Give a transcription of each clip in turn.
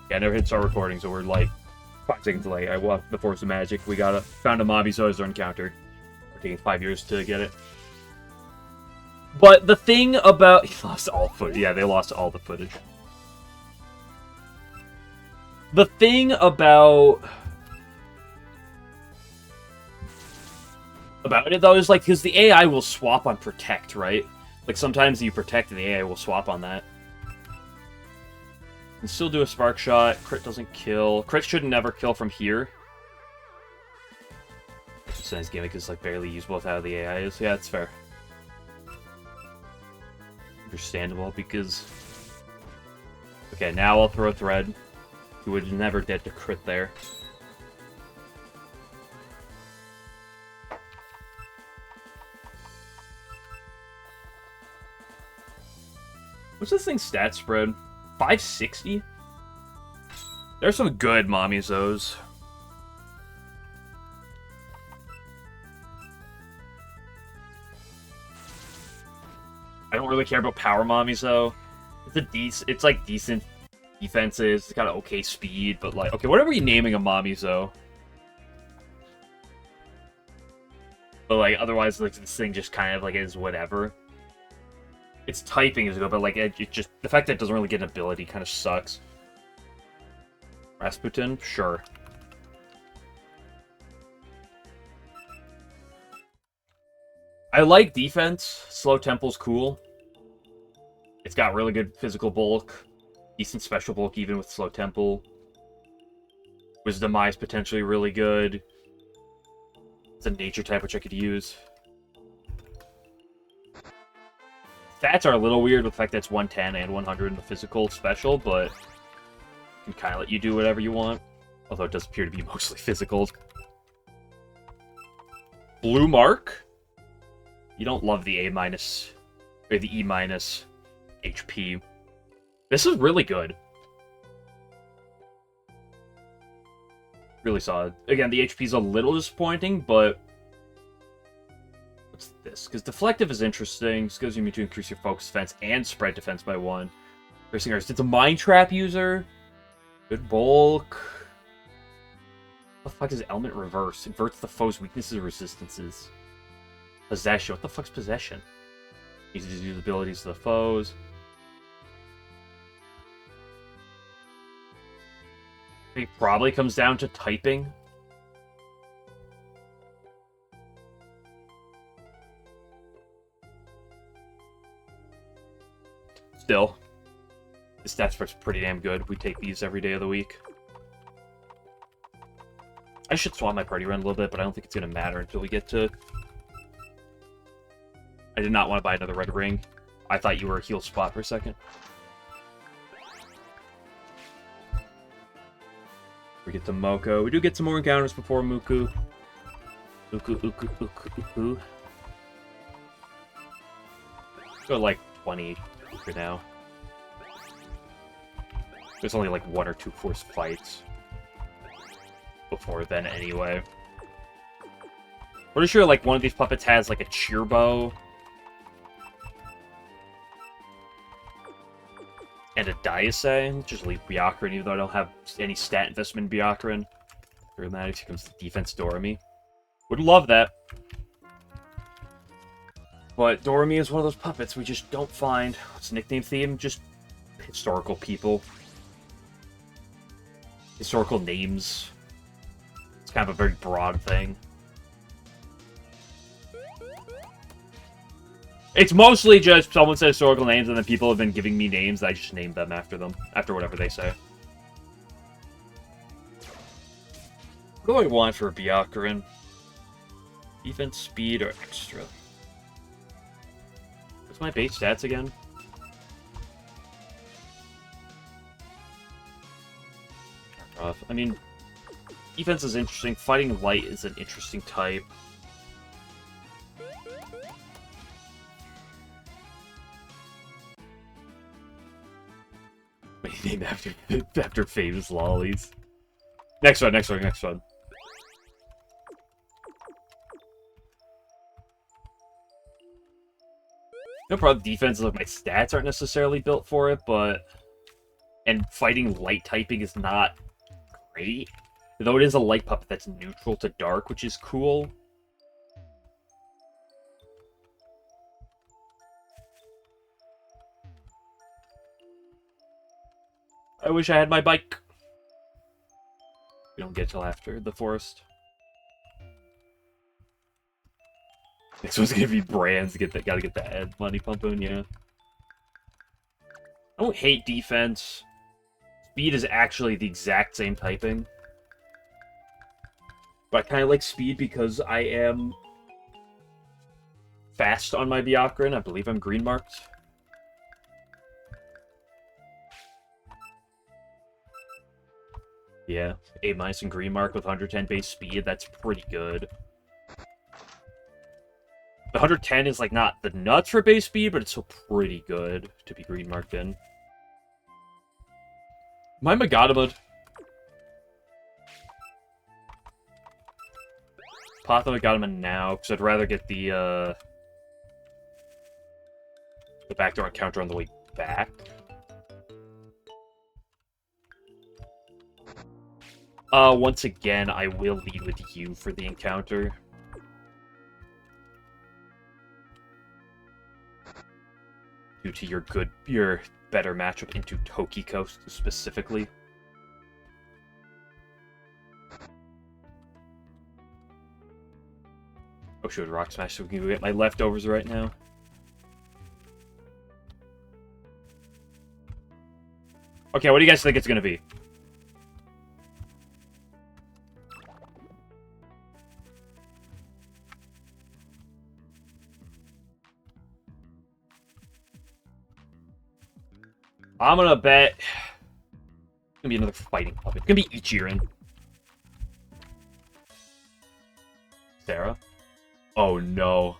Yeah, I never hit start recording, so we're like 5 seconds late. I walked the Force of Magic. We found a Mobbyzo as our encounter. We're taking 5 years to get it. But the thing about... He lost all footage. Yeah, they lost all the footage. The thing about it, though, is, like, because the AI will swap on Protect, right? Like, sometimes you Protect and the AI will swap on that. And still do a Spark Shot. Crit doesn't kill. Crit should never kill from here. It's a nice gimmick is, like, barely usable with how the AI is. Yeah, it's fair. Understandable, because... Okay, now I'll throw a Thread. He would never dead to crit there. What's this thing's stat spread? 560? There's some good Mommyzos. I don't really care about Power Mommyzo. It's like decent defenses. It's got an okay speed, but like, okay, what are we naming a Mommyzo? But like, otherwise, like, this thing just kind of like is whatever. Its typing is good, but like, it just, the fact that it doesn't really get an ability kind of sucks. Rasputin? Sure. I like defense. Slow Temple's cool. It's got really good physical bulk. Decent special bulk even with Slow Temple. Wisdom Eye is potentially really good. It's a nature type which I could use. Stats are a little weird with the fact that it's 110 and 100 in the physical special, but can kind of let you do whatever you want. Although it does appear to be mostly physical. Blue Mark? You don't love the A-, or the E- HP. This is really good. Really solid. Again, the HP is a little disappointing, but... What's this? Because Deflective is interesting. This gives you to increase your focus defense and spread defense by 1. Racing Artist. It's a Mind Trap user. Good bulk. What the fuck is Element Reverse? Inverts the foe's weaknesses and resistances. Possession. What the fuck's Possession? Easy to use abilities to the foes. It probably comes down to typing. Still, the stat spread's pretty damn good. We take these every day of the week. I should swap my party around a little bit, but I don't think it's going to matter until we get to... I did not want to buy another red ring. I thought you were a heal spot for a second. We get to Moko. We do get some more encounters before Muku. Uku. Go like 20 for now. There's only like 1 or 2 forced fights before then anyway. Pretty sure like one of these puppets has like a cheer bow. And a Diasay. Just leave Byakuran, even though I don't have any stat investment in Byakuran. Through that, here comes the defense Doremi. Would love that. But Doremi is one of those puppets we just don't find. What's the nickname theme? Just historical people. Historical names. It's kind of a very broad thing. It's mostly just someone says historical names, and then people have been giving me names, I just named them after them. After whatever they say. What do I want for a Byakuran? Defense, speed, or extra? What's my base stats again? Rough. I mean, defense is interesting. Fighting light is an interesting type. Named after famous lollies. Next one. No problem. Defense, like my stats aren't necessarily built for it, but and fighting light typing is not great. Though it is a light puppet that's neutral to dark, which is cool. I wish I had my bike. We don't get till after the forest. This one's gonna be brands. Gotta get the ad money pumping, yeah. I don't hate defense. Speed is actually the exact same typing. But I kind of like speed because I am fast on my Byakuran. I believe I'm green marked. Yeah, A- and green mark with 110 base speed. That's pretty good. The 110 is like not the nuts for base speed, but it's still pretty good to be green marked in. My Magadamud. Pop the Magadamud now, because I'd rather get the backdoor encounter on the way back. Once again, I will lead with you for the encounter. Due to your better matchup into Tokiko specifically. Oh shoot, Rock Smash, so we can get my leftovers right now. Okay, what do you guys think it's gonna be? I'm gonna bet it's gonna be another fighting puppet. It's gonna be Ichiran. Sarah? Oh no.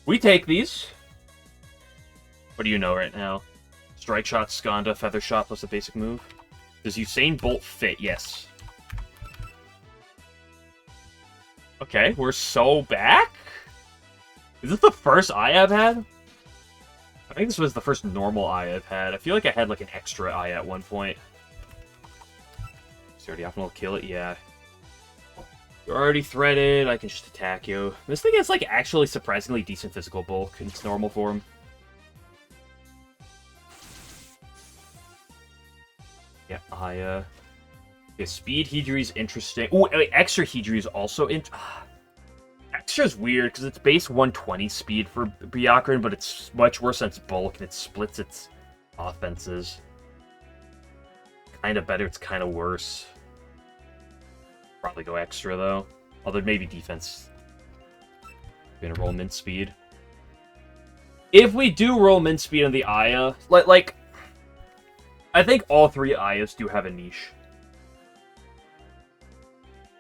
We take these. What do you know right now? Strike Shot, Skanda, Feather Shot plus a basic move. Does Usain Bolt fit? Yes. Okay, we're so back? Is this the first eye I've had? I think this was the first normal eye I've had. I feel like I had like an extra eye at one point. Is already often will kill it? Yeah. You're already threaded. I can just attack you. This thing has like actually surprisingly decent physical bulk in its normal form. Yeah, yeah, speed Hidri is interesting. Ooh, extra Hidri is also extra's weird because it's base 120 speed for Byakuran, but it's much worse than its bulk and it splits its offenses. Kind of better, it's kind of worse. Probably go extra though. Although maybe defense. We're gonna roll min speed. If we do roll min speed on the Aya, like I think all three Ayas do have a niche.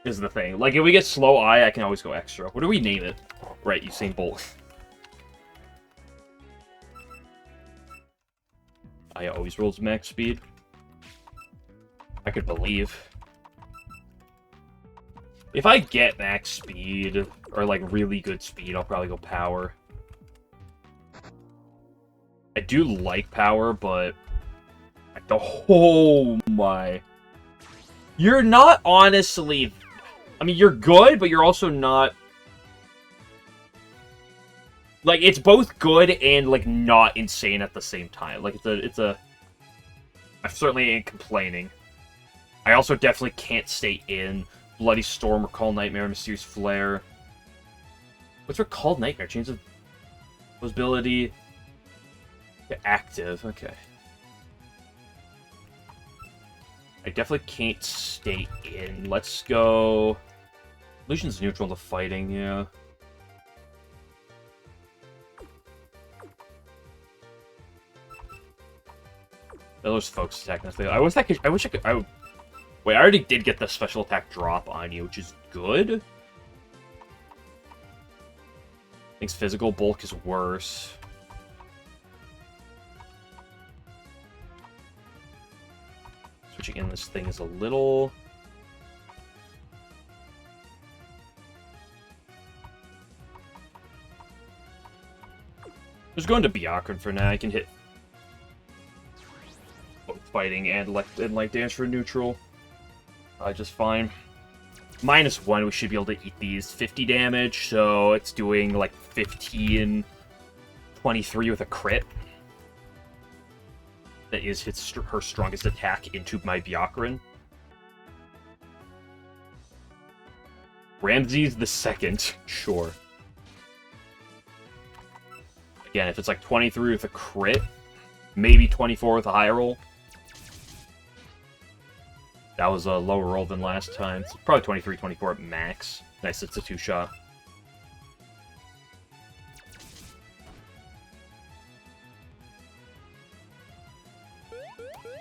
Is the thing. Like, if we get slow Aya, I can always go extra. What do we name it? Right, Usain Bolt. Aya always rolls max speed. I could believe. If I get max speed, or like really good speed, I'll probably go power. I do like power, but... Oh my. You're not honestly... I mean, you're good, but you're also not... Like, it's both good and, like, not insane at the same time. Like, it's a... I certainly ain't complaining. I also definitely can't stay in Bloody Storm, Recall Nightmare, Mysterious Flare. What's Recall Nightmare? Change the ability to active. Okay. I definitely can't stay in. Let's go... Illusion's neutral to fighting, yeah. Those folks attacking us. I wish I could... Wait, I already did get the special attack drop on you, which is good. I think physical bulk is worse. switching in this thing is a little... Just going to Byakuran for now. I can hit both fighting and light dance for neutral. Just fine. -1, we should be able to eat these. 50 damage, so it's doing like 15, 23 with a crit. That is her strongest attack into my Byakuran. Ramses the Second, sure. Again, if it's like 23 with a crit, maybe 24 with a high roll. That was a lower roll than last time. It's probably 23, 24 at max. Nice, it's a 2-shot.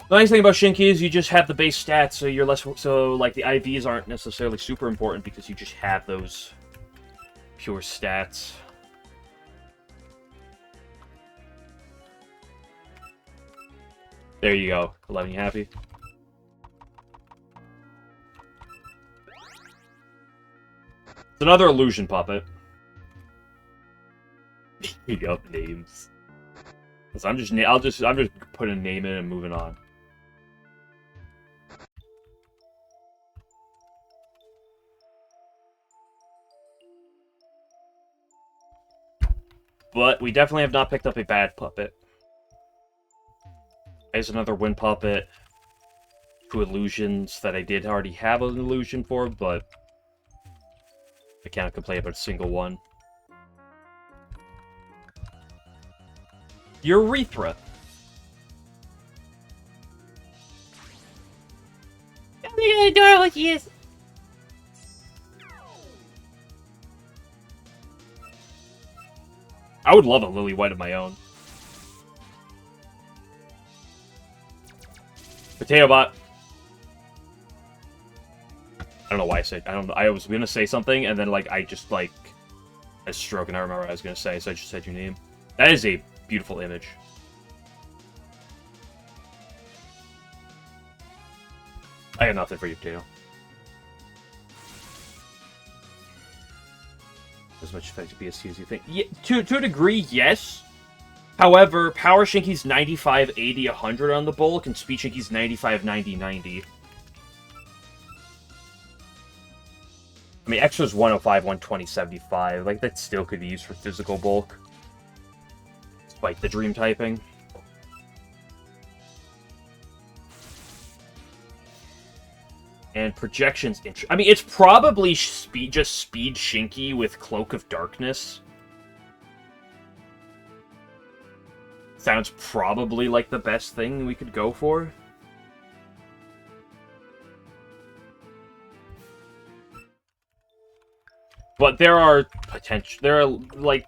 The nice thing about Shinki is you just have the base stats, so you're less... So, like, the IVs aren't necessarily super important because you just have those pure stats. There you go. 11, you happy? It's another illusion puppet. Making up names. So I'm just putting a name in and moving on. But we definitely have not picked up a bad puppet. There's another wind puppet. 2 illusions that I did already have an illusion for, but I can't complain about a single one. Urethra. Look at adorable she is. I would love a Lily White of my own. Potato Bot. I don't know why I said... I was gonna say something, and then, like, I just, like... a stroke, and I remember what I was gonna say, so I just said your name. That is a beautiful image. I have nothing for you, Potato. As much effective BST as you think. Yeah, to a degree, yes. However, Power Shinki's 95, 80, 100 on the bulk, and Speed Shinki's 95, 90, 90. I mean, Extra's 105, 120, 75. Like, that still could be used for physical bulk. Despite the Dream typing. And Projection's interesting. I mean, it's probably just Speed Shinki with Cloak of Darkness. Sounds probably like the best thing we could go for. But there are potential... There are, like...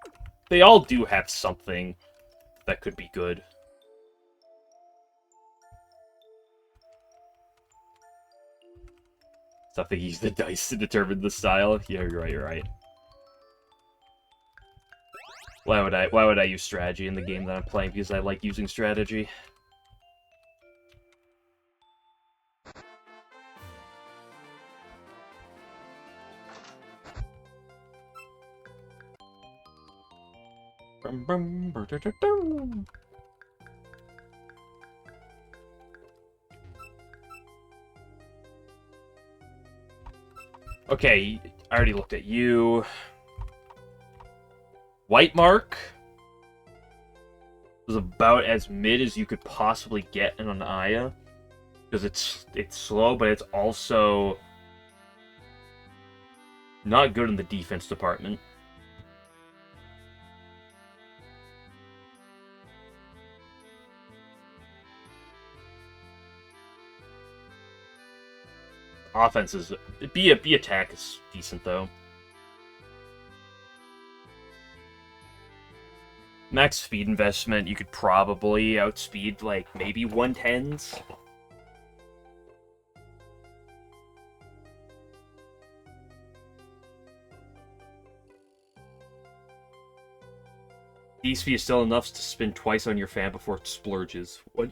They all do have something that could be good. Stuff they use the dice to determine the style. Yeah, you're right, you're right. Why would I use strategy in the game that I'm playing? Because I like using strategy. Okay, I already looked at you. White Mark was about as mid as you could possibly get in an Aya. Because it's slow, but it's also not good in the defense department. Offense is... B attack is decent, though. Max speed investment, you could probably outspeed, like, maybe 110s. ESP is still enough to spin twice on your fan before it splurges. What?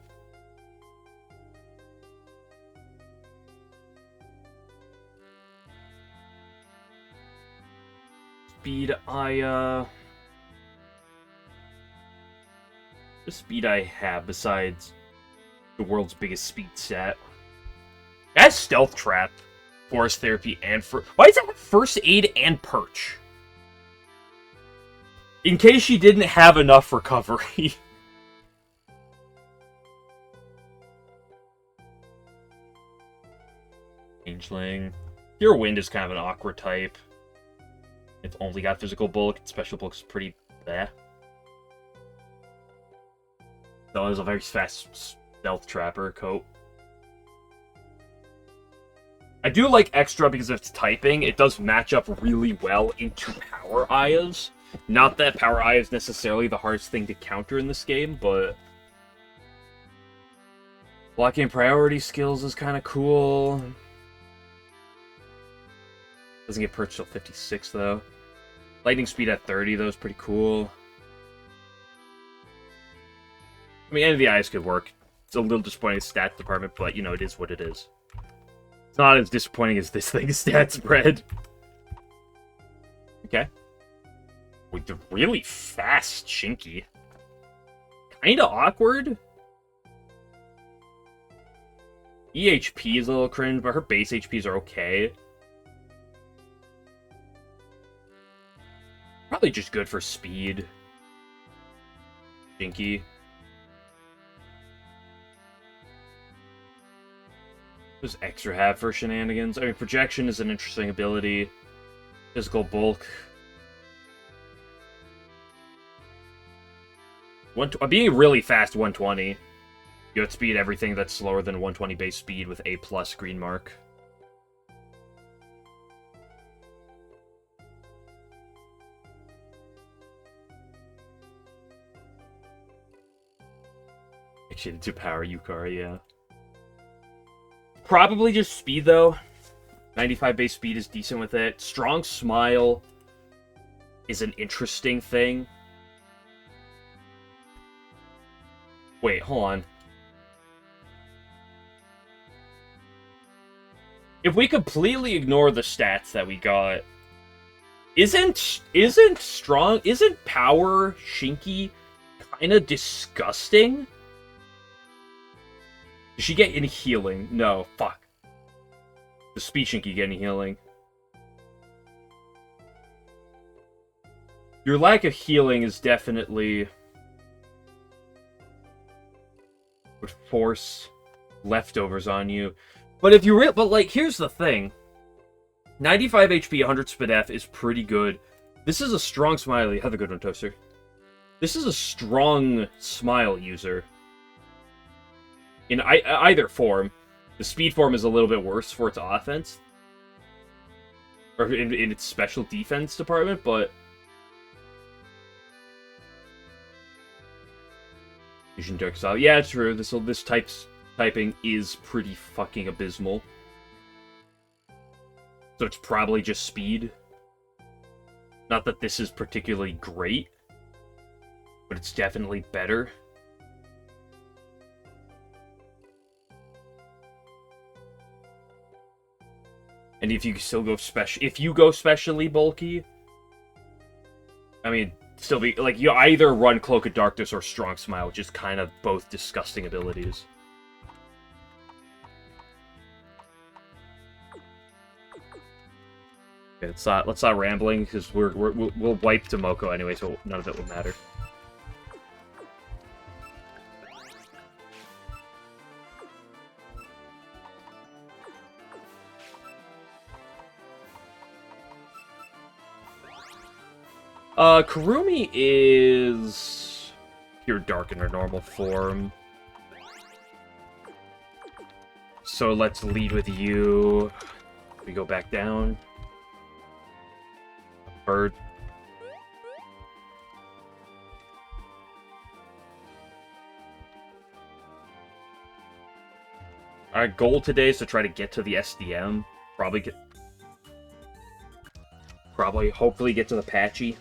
speed I have besides the world's biggest speed stat. That's Stealth Trap, Forest Therapy, and why is that First Aid and Perch? In case she didn't have enough recovery. Changeling. Pure Wind is kind of an awkward type. It's only got Physical Bulk. Special Bulk is pretty bleh. Though it's a very fast Stealth Trapper coat. I do like Extra because of its typing. It does match up really well into Power Ayas. Not that Power Aya is necessarily the hardest thing to counter in this game, but blocking priority skills is kind of cool. Doesn't get perched till 56, though. Lightning speed at 30, though, is pretty cool. I mean, any of the eyes could work. It's a little disappointing stats department, but, you know, it is what it is. It's not as disappointing as this thing's stat spread. Okay. With the really fast Shinky. Kinda awkward. EHP is a little cringe, but her base HPs are okay. Probably just good for speed. Shinky. What does Extra have for shenanigans? I mean, Projection is an interesting ability. Physical Bulk. Being really fast 120. You outspeed everything that's slower than 120 base speed with A+ green mark. Actually, to power Yukari, yeah. Probably just speed, though. 95 base speed is decent with it. Strong Smile is an interesting thing. Wait, hold on. If we completely ignore the stats that we got, isn't Power Shinky kind of disgusting? Does she get any healing? No, fuck. Does Speed Shinky get any healing? Your lack of healing is definitely would force leftovers on you. But if you but like, here's the thing. 95 HP, 100 SpDef is pretty good. This is a strong Smiley. Have a good one, Toaster. This is a strong Smile user. In either form. The speed form is a little bit worse for its offense. Or in its special defense department, but Fusion Dark Style. Yeah, it's true. This typing is pretty fucking abysmal. So it's probably just speed. Not that this is particularly great, but it's definitely better. And if you still go specially bulky, I mean, still be like, you either run Cloak of Darkness or Strong Smile, which is kind of both disgusting abilities. Okay, let's not rambling because we'll wipe Tomoko anyway, so none of it will matter. Kurumi is pure dark in her normal form. So let's lead with you. We go back down. Bird. Our goal today is to try to get to the SDM. Hopefully get to the Patchy.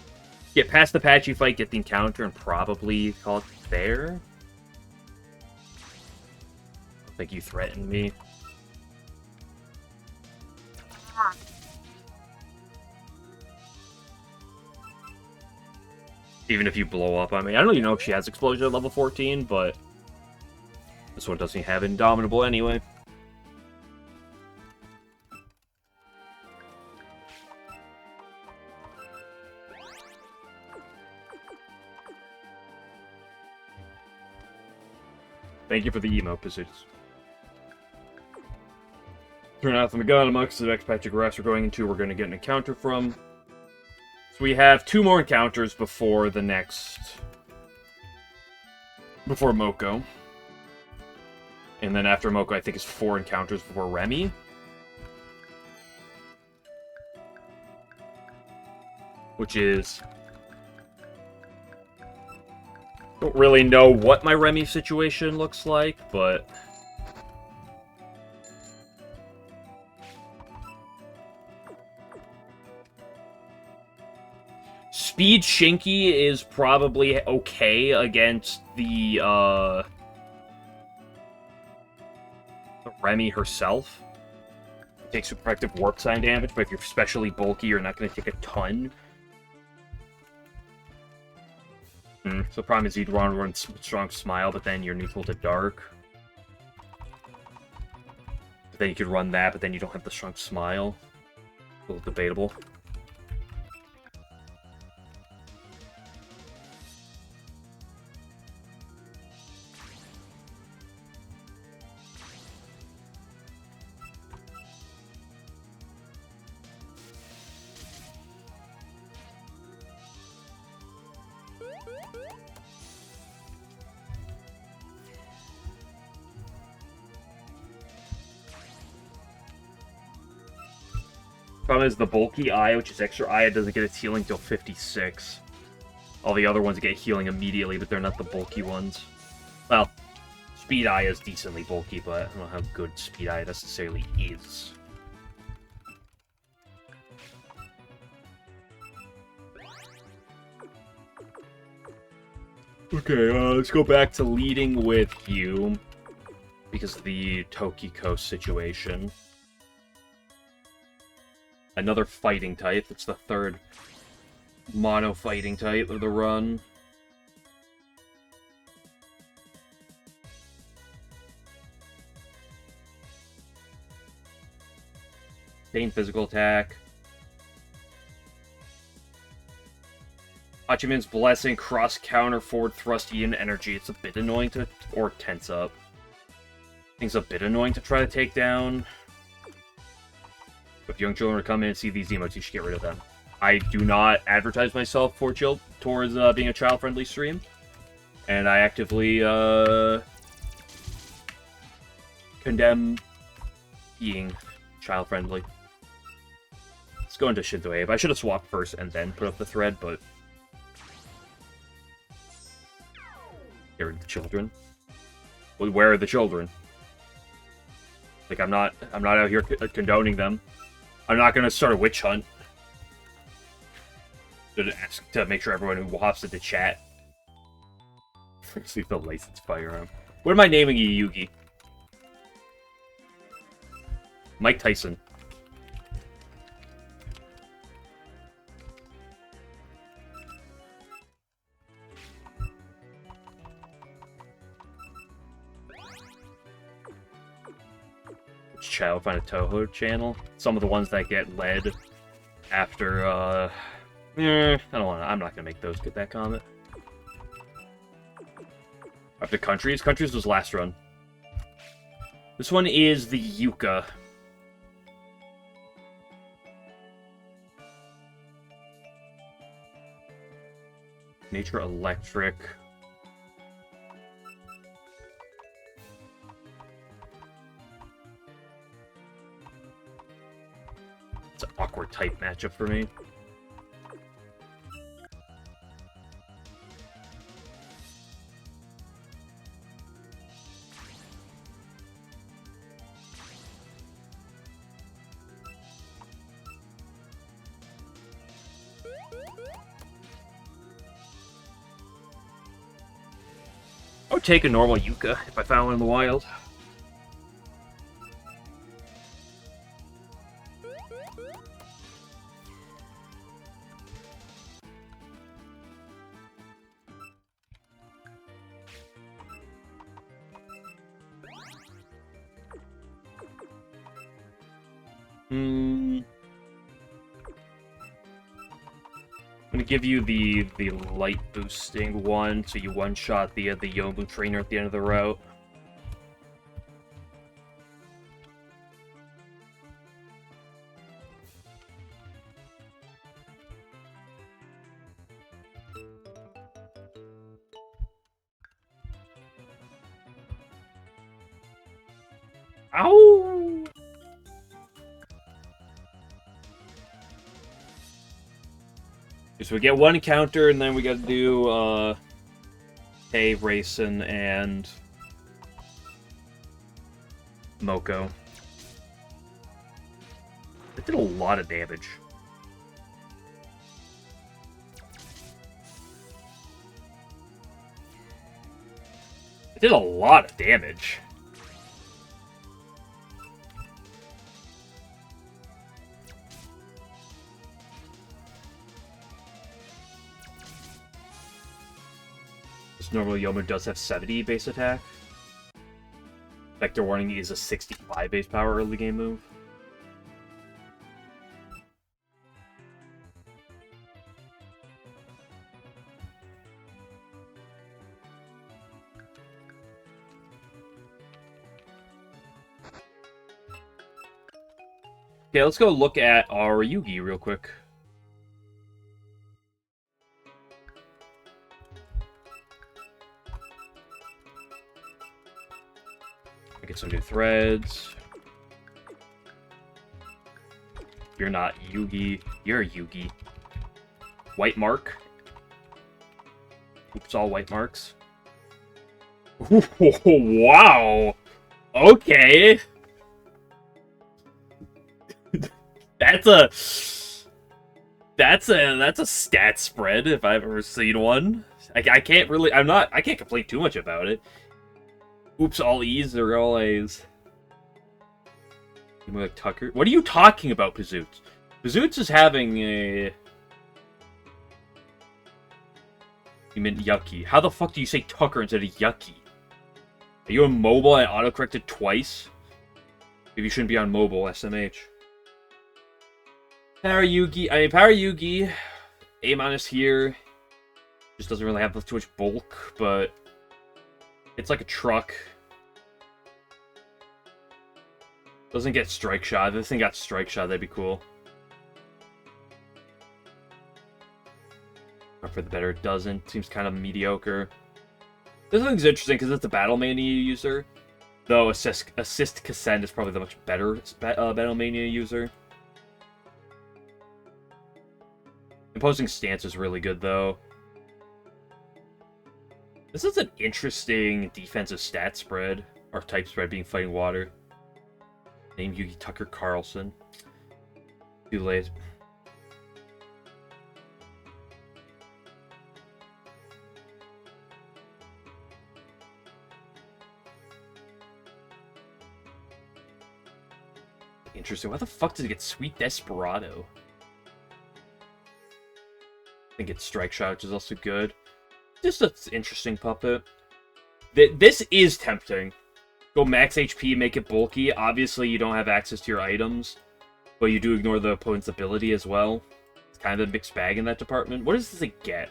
Get past the Patchy fight, get the encounter, and probably call it there. I think you threatened me. Even if you blow up on me. I don't even know if she has explosion at level 14, but this one doesn't have Indomitable anyway. Thank you for the emote pursuits. Turn out the Megalomux, the next patch of grass we're going into, we're going to get an encounter from. So we have 2 more encounters before the next... before Moko. And then after Moko, I think it's 4 encounters before Remi. Which is... don't really know what my Remi situation looks like, but... Speed Shinky is probably okay against the Remi herself. It takes super effective warp sign damage, but if you're especially bulky, you're not going to take a ton. So the problem is you'd want to run Strong Smile, but then you're neutral to Dark. But then you could run that, but then you don't have the Strong Smile. A little debatable. Problem is the bulky Aya, which is extra Aya, doesn't get its healing till 56. All the other ones get healing immediately, but they're not the bulky ones. Well, Speed Aya is decently bulky, but I don't know how good Speed Aya necessarily is. Okay, let's go back to leading with you, because of the Tokiko situation. Another fighting type. That's the 3rd mono fighting type of the run. Same physical attack. Hachiman's Blessing, cross counter, forward thrust, and energy. It's a bit annoying to... or tense up. I think it's a bit annoying to try to take down. If young children come in and see these emotes, you should get rid of them. I do not advertise myself towards being a child-friendly stream. And I actively condemn being child-friendly. Let's go into Shinto Abe. I should have swapped first and then put up the thread, but... get rid of the children. Well, where are the children? Like, I'm not out here condoning them. I'm not gonna start a witch hunt. To make sure everyone who hops into chat. See the licensed firearm. What am I naming you, Yugi? Mike Tyson. Child find a Touhou channel. Some of the ones that get led after I don't want to. I'm not gonna make those get that comment. After countries was last run. This one is the Yuka. Nature Electric. It's an awkward type matchup for me. I would take a normal Yuka if I found one in the wild. I'm gonna give you the light boosting one, so you one-shot the Yomu trainer at the end of the route. Ow! So we get one encounter, and then we gotta do, Hey, Racing, and Moko. That did a lot of damage. It did a lot of damage. Normally, Yomu does have 70 base attack. Vector Warning is a 65 base power early game move. Okay, let's go look at our Yugi real quick. Get some new threads. You're not Yugi. You're Yugi. White mark. Oops, all white marks. Wow. Okay. That's a stat spread if I've ever seen one. I can't really. I can't complain too much about it. Oops, all E's are all A's. More like Tucker. What are you talking about, Pazoots? Pazoots is having a... You meant Yucky. How the fuck do you say Tucker instead of Yucky? Are you on mobile and autocorrected twice? Maybe you shouldn't be on mobile, SMH. Power Yugi. A- here. Just doesn't really have too much bulk, but... It's like a truck. Doesn't get strike shot. If this thing got strike shot, that'd be cool. Or for the better, it doesn't. Seems kind of mediocre. This thing's interesting because it's a Battle Mania user. Though Assist Cassette is probably the much better Battle Mania user. Imposing Stance is really good, though. This is an interesting defensive stat spread, or type spread, being Fighting Water. Name Yugi Tucker Carlson. Too late. Interesting. Why the fuck did it get Sweet Desperado? I think it's Strike Shot, which is also good. Just an interesting puppet. This is tempting. Go max HP, make it bulky. Obviously, you don't have access to your items, but you do ignore the opponent's ability as well. It's kind of a mixed bag in that department. What does this thing get?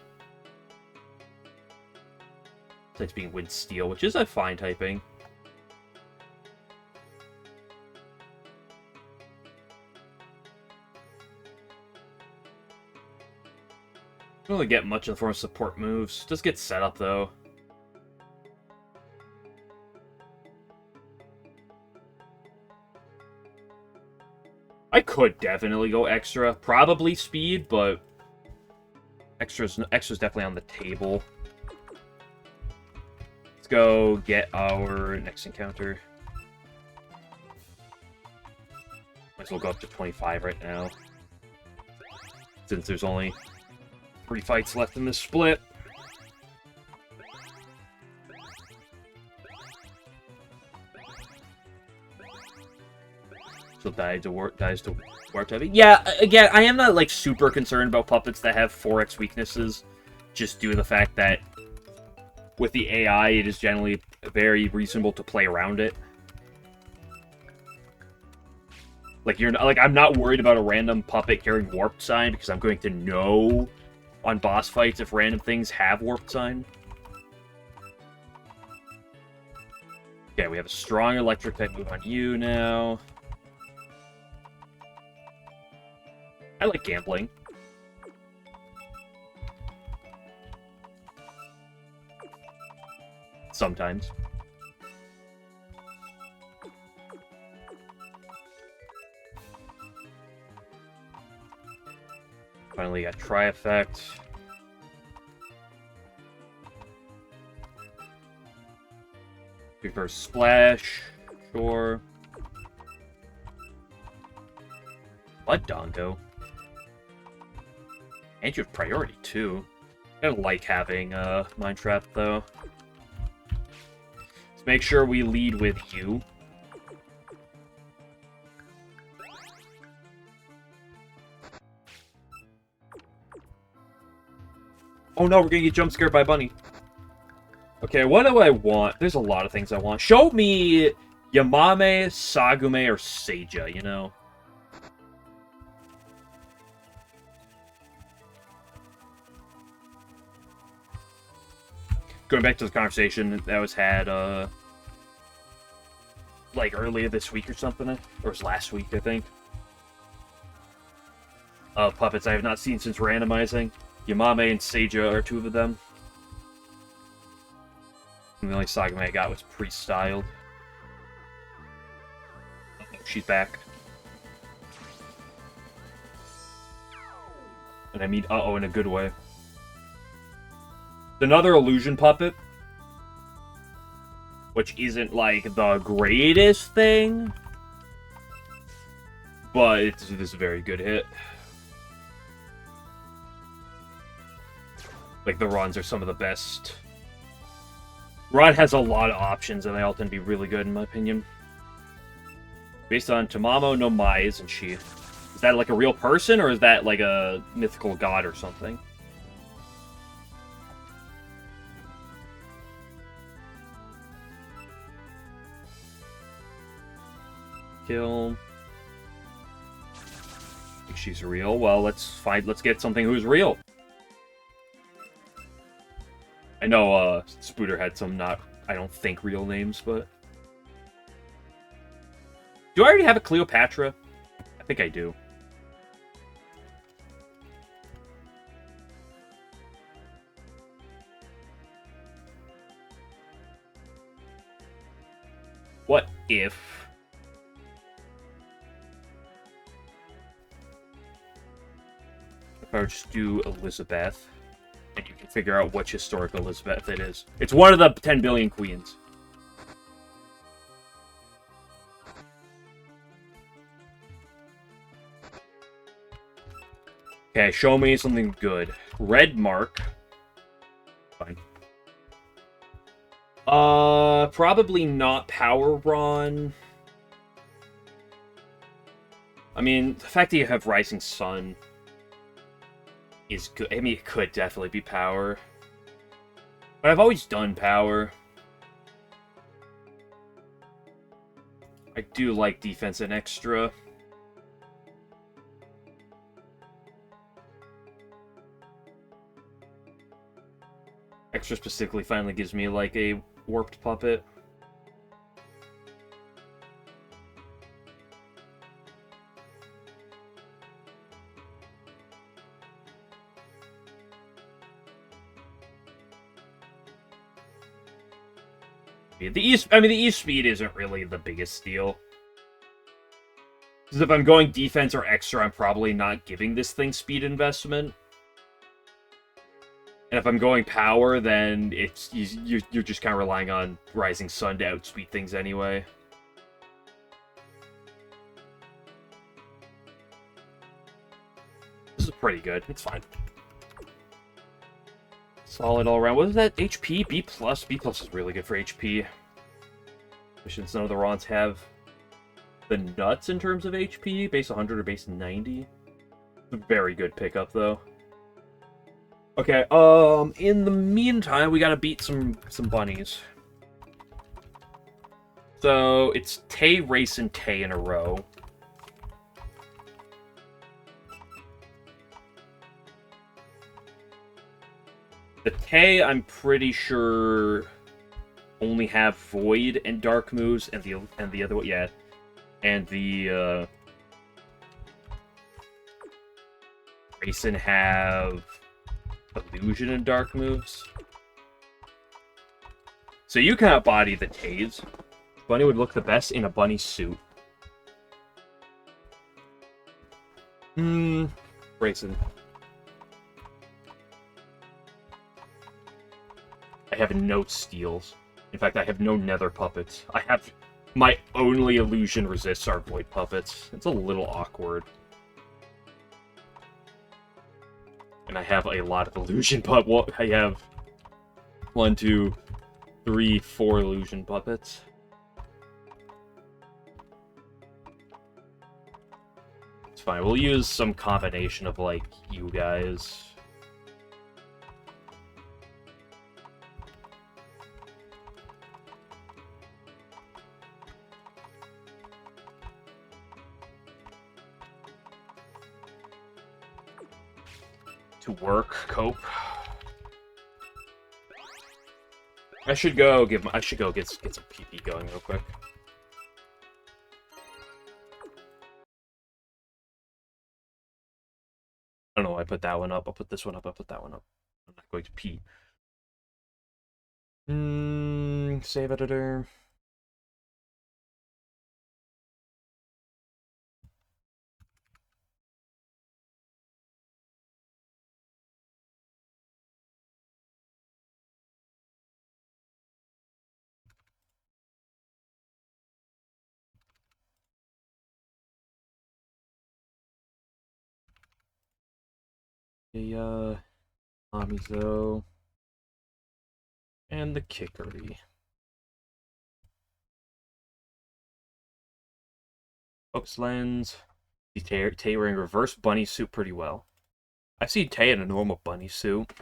It's being Wind Steel, which is a fine typing. Don't really get much in the form of support moves. Just get set up, though. I could definitely go extra. Probably speed, but extra's definitely on the table. Let's go get our next encounter. Might as well go up to 25 right now, since there's only 3 fights left in this split. So dies to warp typing. Yeah, again, I am not like super concerned about puppets that have 4x weaknesses, just due to the fact that with the AI, it is generally very reasonable to play around it. Like, I'm not worried about a random puppet carrying Warp Sign, because I'm going to know on boss fights if random things have Warp Sign. Okay, we have a strong electric type move on you now. I like gambling. Sometimes. Finally got Tri-Effect. Reverse Splash. Sure. Blood Dongo. And you have priority, too. I like having Mind Trap, though. Let's make sure we lead with you. Oh no, we're gonna get jump scared by Bunny. Okay, what do I want? There's a lot of things I want. Show me Yamame, Sagume, or Seija, you know? Going back to the conversation that was had, like, earlier this week or something, or it was last week, I think. Of puppets I have not seen since randomizing. Yamame and Seija are two of them. And the only Sagume I got was pre-styled. She's back. And I mean, uh-oh, in a good way. Another illusion puppet. Which isn't, like, the greatest thing. But this is a very good hit. Like, the runs are some of the best. Rod has a lot of options, and they all tend to be really good, in my opinion. Based on Tamamo no Mai, isn't she? Is that, like, a real person, or is that, like, a mythical god or something? Kill. I think she's real. Well, let's get something who's real. I know, Spooter had some not, I don't think, real names, but... Do I already have a Cleopatra? I think I do. What if... I would just do Elizabeth, and you can figure out which historical Elizabeth it is. It's one of the 10 billion queens. Okay, show me something good. Red Mark. Fine. Probably not Power Ron. I mean, the fact that you have Rising Sun is good. I mean, it could definitely be Power. But I've always done Power. I do like Defense and Extra. Extra specifically finally gives me, like, a warped puppet. The East speed isn't really the biggest deal. Because if I'm going defense or extra, I'm probably not giving this thing speed investment. And if I'm going power, then you're just kind of relying on Rising Sun to outspeed things anyway. This is pretty good. It's fine. Solid all around. What is that? HP? B+? B+ is really good for HP. Since none of the Rons have the nuts in terms of HP. Base 100 or base 90. It's a very good pickup, though. Okay, in the meantime, we gotta beat some bunnies. So, it's Tay, Race, and Tay in a row. The Tay, I'm pretty sure, only have Void and Dark moves, and the other one, yeah, and the Grayson have Illusion and Dark moves. So you can outbody the Tays. Bunny would look the best in a bunny suit. Grayson. I have no steals. In fact, I have no nether puppets. I have... My only illusion resists are void puppets. It's a little awkward. And I have a lot of illusion puppets. I have 1, 2, 3, 4 illusion puppets. It's fine. We'll use some combination of, like, you guys. To work, cope. I should go get some PP going real quick. I don't know why I put that one up. I'll put this one up. I'll put that one up. I'm not going to pee. Save editor. The Amizo and the Kickery. Focus lens. See Tay wearing reverse bunny suit pretty well. I've seen Tay in a normal bunny suit.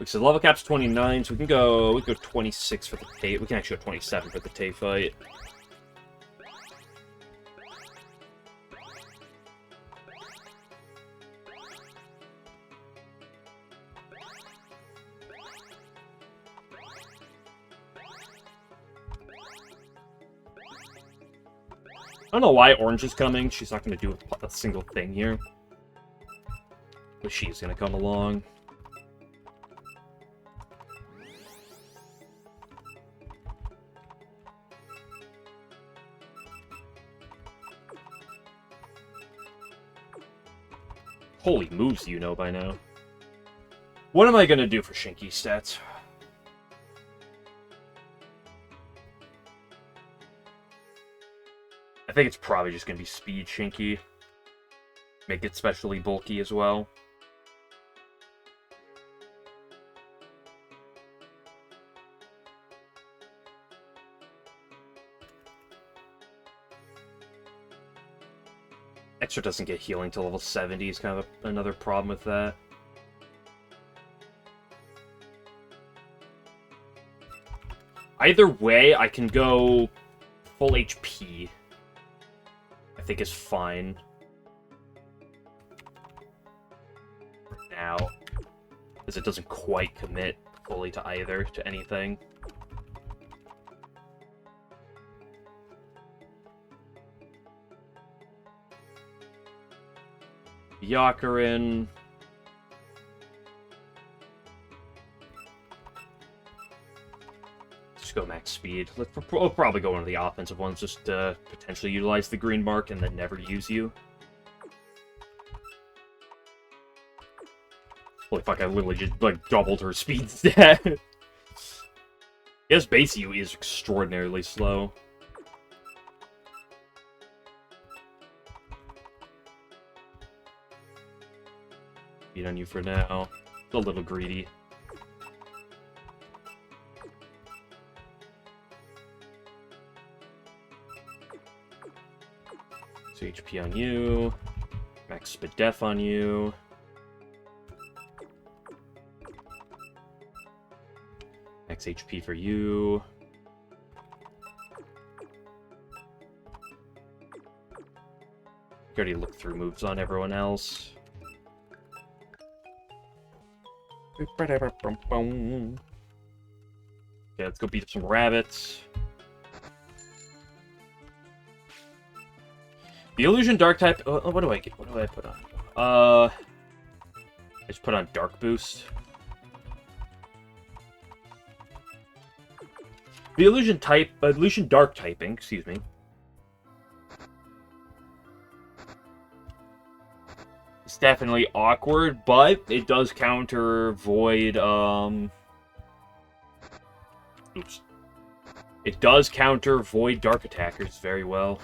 So the level cap's 29, so we can go 26 for the Tay. We can actually go 27 for the Tay fight. I don't know why Orange is coming. She's not going to do a single thing here. But she's going to come along. Holy moves you know by now. What am I going to do for Shinky stats? I think it's probably just going to be speed Shinky. Make it specially bulky as well. Extra doesn't get healing till level 70 is kind of another problem with that. Either way, I can go full HP. I think is fine. For now. Because it doesn't quite commit fully to either, to anything. Yakurin. Just go max speed. We'll probably go one of the offensive ones, just to potentially utilize the green mark and then never use you. Holy fuck, I literally just, like, doubled her speed stat. Yes, base U is extraordinarily slow. Beat on you for now. It's a little greedy. So HP on you. Max Spit Def on you. Max HP for you. already looked through moves on everyone else. Okay, let's go beat up some rabbits. The illusion dark type. What do I get? What do I put on? I just put on dark boost. The illusion dark typing. Excuse me. It's definitely awkward, but it does counter void. Oops. It does counter void dark attackers very well.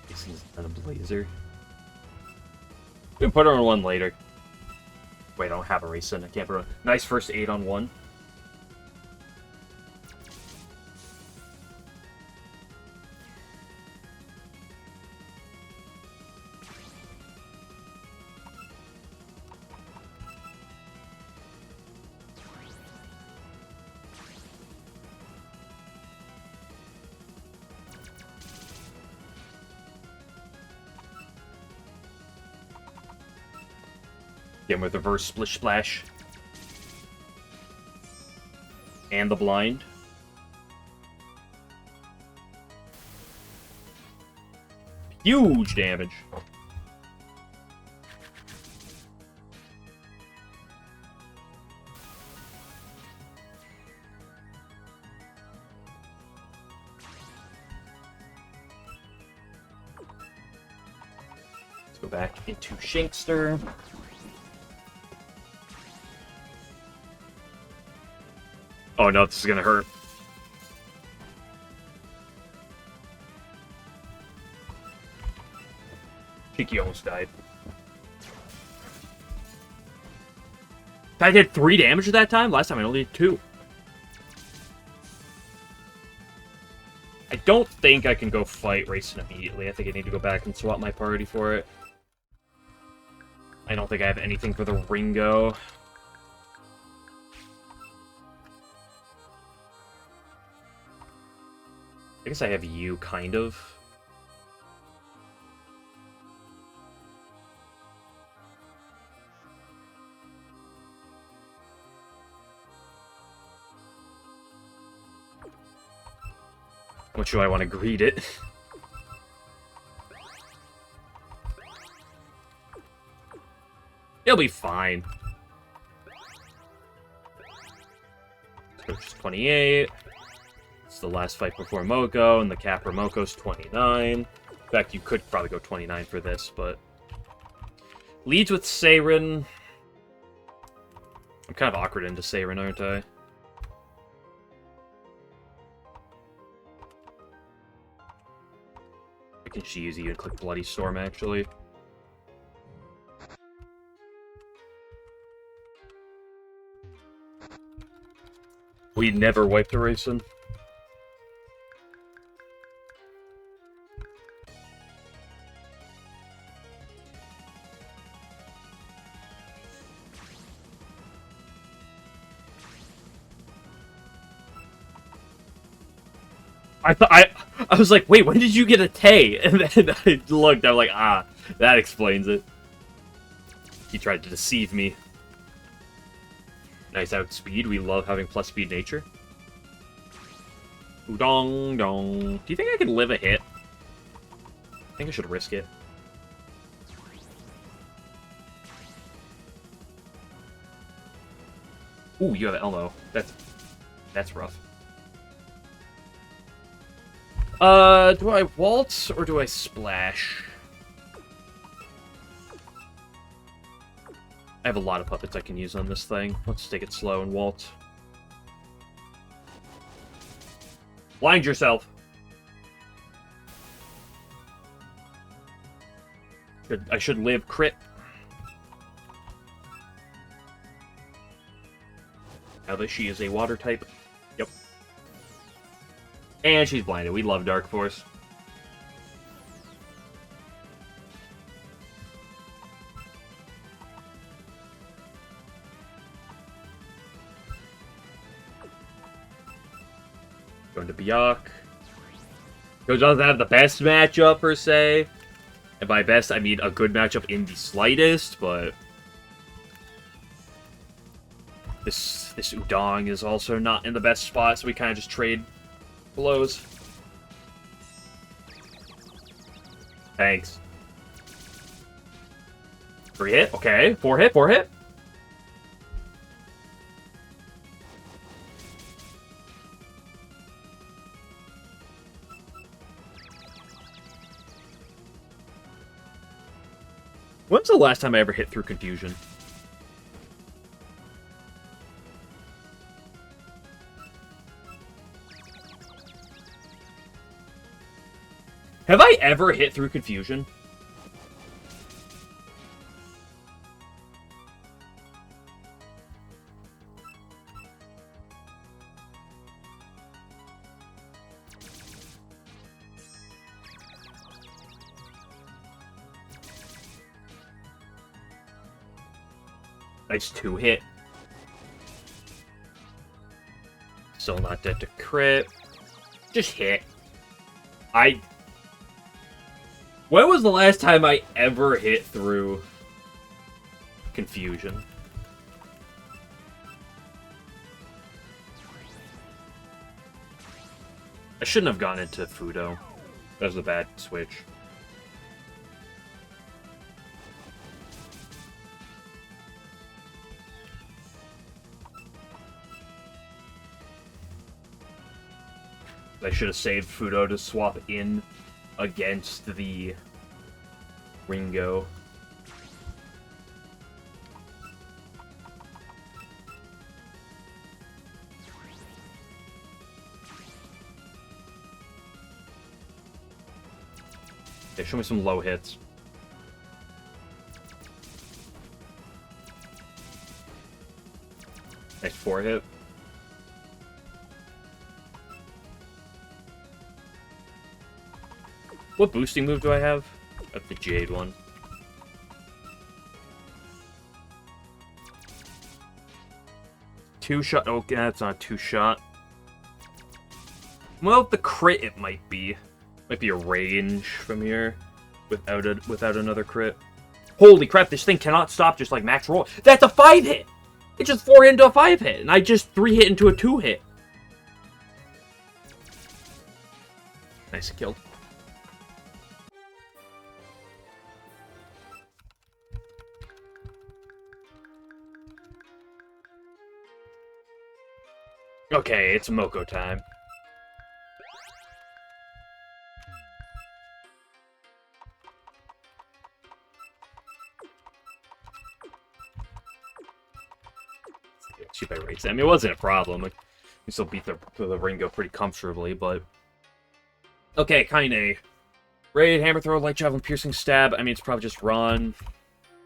This is not a blazer. We can put her on one later. Wait, I don't have a racing. I can't put her. Nice first aid on one. Again with reverse splish splash. And the blind. Huge damage. Let's go back into Shinkster. Oh no, this is gonna hurt. Cheeky almost died. I did 3 damage that time? Last time I only did 2. I don't think I can go fight Racing immediately. I think I need to go back and swap my party for it. I don't think I have anything for the Ringo. I guess I have you, kind of. How much do I want to greet it? It'll be fine. So it's 28. It's the last fight before Moko, and the Capra Moko's 29. In fact, you could probably go 29 for this, but... Leads with Seirin. I'm kind of awkward into Seirin, aren't I? I can just use you and click Bloody Storm, actually. We never wiped the racing. I was like, wait, when did you get a Tay? And then I looked, I'm like, ah, that explains it. He tried to deceive me. Nice outspeed. We love having plus speed nature. Udong dong. Do you think I can live a hit? I think I should risk it. Ooh, you have Elmo. That's rough. Do I waltz or do I splash? I have a lot of puppets I can use on this thing. Let's take it slow and waltz. Blind yourself! I should live crit. Now that she is a water type. Yep. And she's blinded. We love Dark Force. Going to Byac. Who doesn't have the best matchup, per se. And by best, I mean a good matchup in the slightest, but... This Udong is also not in the best spot, so we kind of just trade blows. Thanks. 3 hit? Okay. 4 hit? 4 hit? When's the last time I ever hit through confusion? Have I ever hit through confusion? Nice 2 hit. Still not dead to crit. Just hit. When was the last time I ever hit through confusion? I shouldn't have gone into Fudo. That was a bad switch. I should have saved Fudo to swap in against the Ringo. Okay, show me some low hits. Nice 4 hit. What boosting move do I have? That's the Jade one. Two shot. Okay, that's not 2 shot. Well, the crit it might be. Might be a range from here without another crit. Holy crap! This thing cannot stop just like max roll. That's a 5 hit. It just 4 hit into a 5 hit, and I just 3 hit into a 2 hit. Nice kill. Okay, it's Moko time. Cheap by rates. I mean, it wasn't a problem. We still beat the Ringo pretty comfortably, but... Okay, Kaine. Raid, Hammer Throw, Light Javelin, Piercing Stab. I mean, it's probably just Run.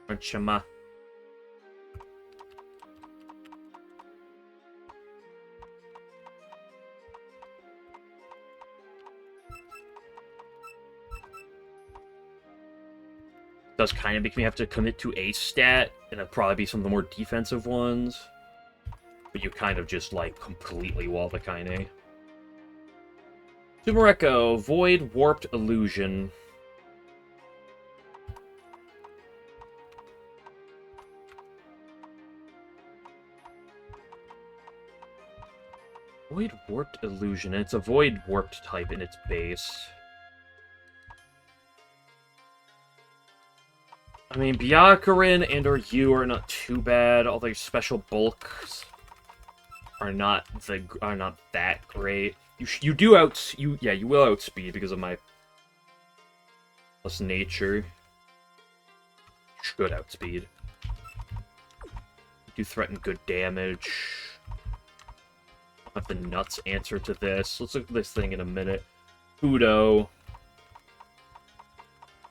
Or Chama. Does kind of make me have to commit to a stat, and it'll probably be some of the more defensive ones. But you kind of just, like, completely wall the Kaine. Sumareko, Void, Warped, Illusion. Void, Warped, Illusion, and it's a Void Warped type in its base. I mean, Byakurin and or you are not too bad, although your special bulks are not that great. You will outspeed because of my plus nature. You should outspeed. You do threaten good damage. I'll have the nuts answer to this. Let's look at this thing in a minute. Fudo.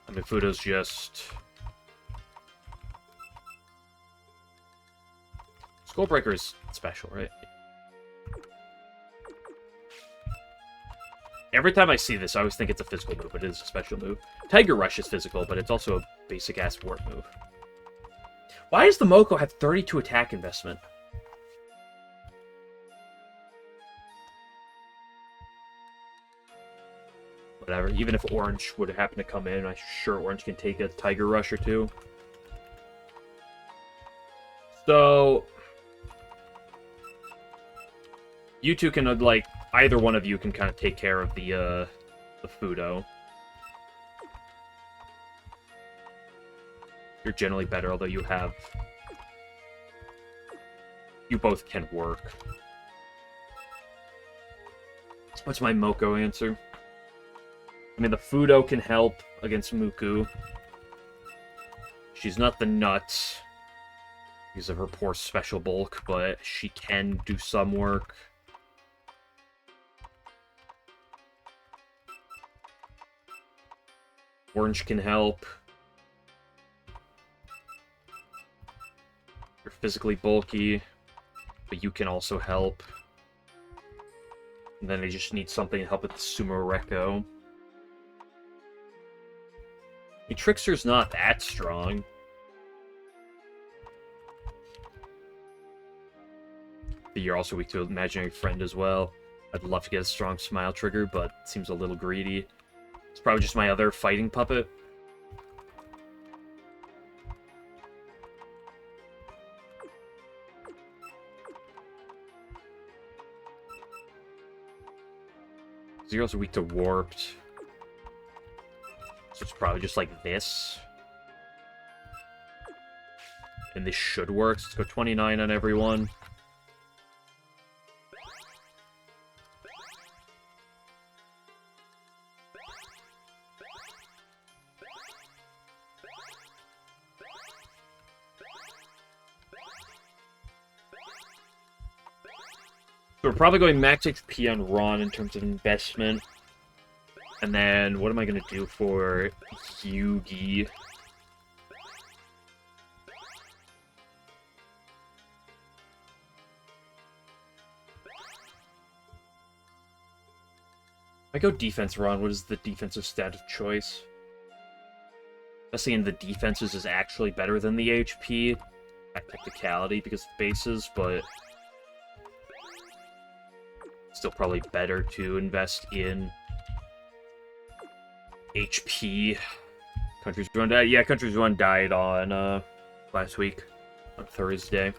I mean, Fudo's just... Skullbreaker is special, right? Every time I see this, I always think it's a physical move, but it is a special move. Tiger Rush is physical, but it's also a basic-ass warp move. Why does the Moko have 32 attack investment? Whatever. Even if Orange would happen to come in, I'm sure Orange can take a Tiger Rush or two. So... you two can, like... either one of you can kind of take care of the Fudo. You're generally better, although you have... you both can work. What's my Moko answer? I mean, the Fudo can help against Muku. She's not the nut because of her poor special bulk, but she can do some work. Orange can help. You're physically bulky, but you can also help. And then they just need something to help with the Sumo Rekko. The Trickster's not that strong. But you're also weak to Imaginary Friend as well. I'd love to get a strong Smile trigger, but it seems a little greedy. It's probably just my other fighting puppet. Zero's weak to Warped. So it's probably just like this. And this should work. Let's go 29 on everyone. So we're probably going max HP on Ron in terms of investment. And then, what am I going to do for Yugi? If I go defense Ron, what is the defensive stat of choice? Especially in the defenses is actually better than the HP. At technicality because of bases, but... still probably better to invest in HP. Country's Run died. Yeah, Country's Run died on last week on Thursday.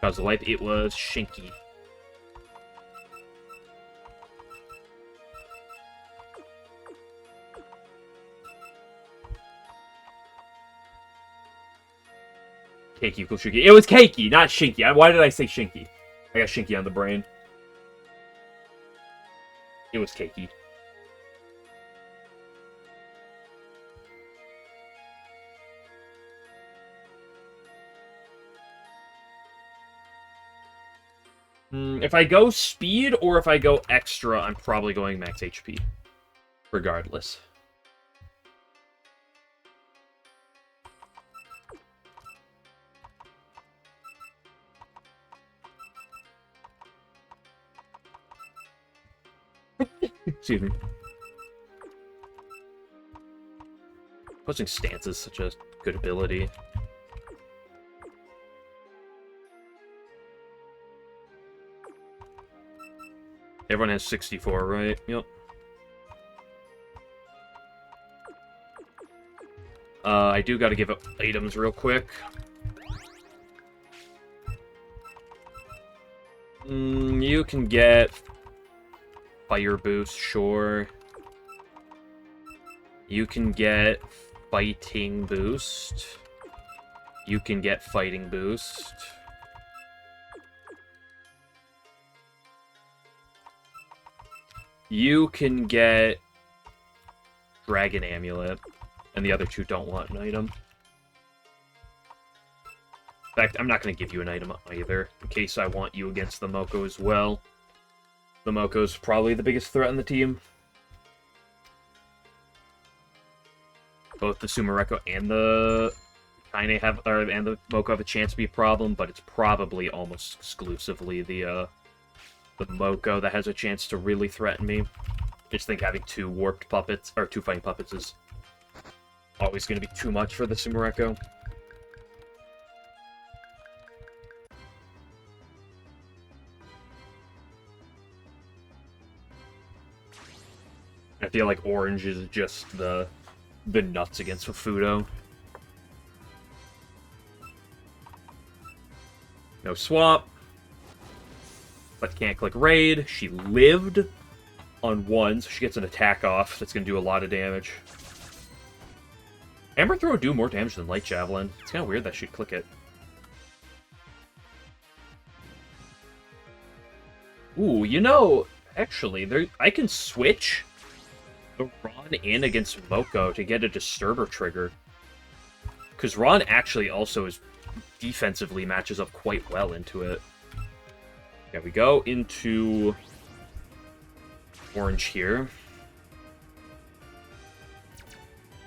Cause of life, it was Shinky. Keiki equals Shinky. It was Keiki, not Shinky. Why did I say Shinky? I got Shinky on the brain. It was Keiki. If I go speed or if I go extra, I'm probably going max HP. Regardless. Excuse me. Posting stance is such a good ability. Everyone has 64, right? Yep. I do gotta give up items real quick. You can get Fire Boost, sure. You can get Fighting Boost. You can get Fighting Boost. You can get Dragon Amulet, and the other two don't want an item. In fact, I'm not going to give you an item either, in case I want you against the Moko as well. The Moko's probably the biggest threat on the team. Both the Sumo Rekko and the kind of have, and the Moko have a chance to be a problem, but it's probably almost exclusively the Moko that has a chance to really threaten me. I just think having two warped puppets, or two fighting puppets, is always going to be too much for the Sumereko. I feel like orange is just the nuts against Fudo. No swap. But can't click raid. She lived on 1, so she gets an attack off. That's going to do a lot of damage. Hammer Throw would do more damage than Light Javelin. It's kind of weird that she'd click it. Ooh, you know, actually, I can switch the Ron in against Moko to get a Disturber trigger. Because Ron actually also is defensively matches up quite well into it. Yeah, we go into orange here.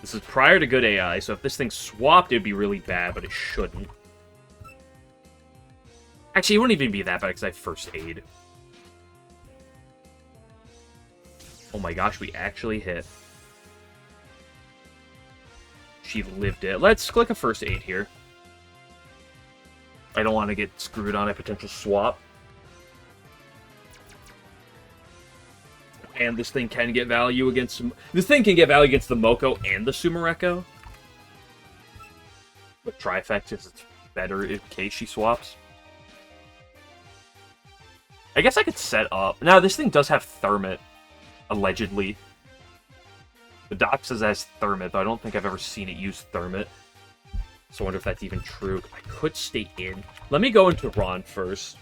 This is prior to good AI, so if this thing swapped, it'd be really bad, but it shouldn't. Actually, it wouldn't even be that bad because I have First Aid. Oh my gosh, we actually hit. She lived it. Let's click a First Aid here. I don't want to get screwed on a potential swap. And this thing can get value against... This thing can get value against the Moko and the Sumereko. But Trifecta is better in case she swaps. I guess I could set up... Now, this thing does have Thermit, allegedly. The doc says it has Thermit, but I don't think I've ever seen it use Thermit. So I wonder if that's even true. I could stay in. Let me go into Ron first.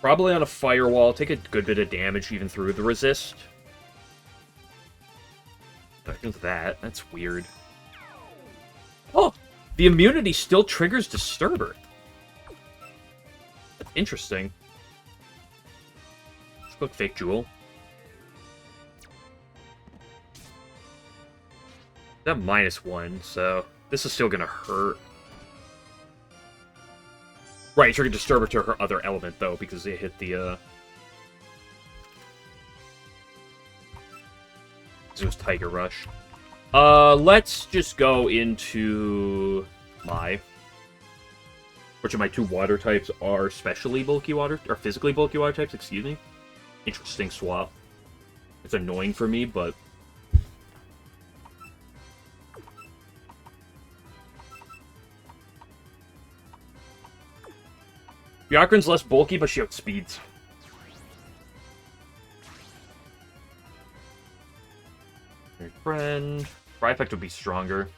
Probably on a Firewall. Take a good bit of damage even through the resist. There's that. That's weird. Oh! The immunity still triggers Disturber. That's interesting. Let's click Fake Jewel. That -1, so this is still gonna hurt. Right, trigger Disturber to her other element, though, because it hit the, It was Tiger Rush. Let's just go into which of my 2 water types are specially bulky water, or physically bulky water types, excuse me. Interesting swap. It's annoying for me, but... Byakuran's less bulky, but she outspeeds. Friend. Trifecta would be stronger.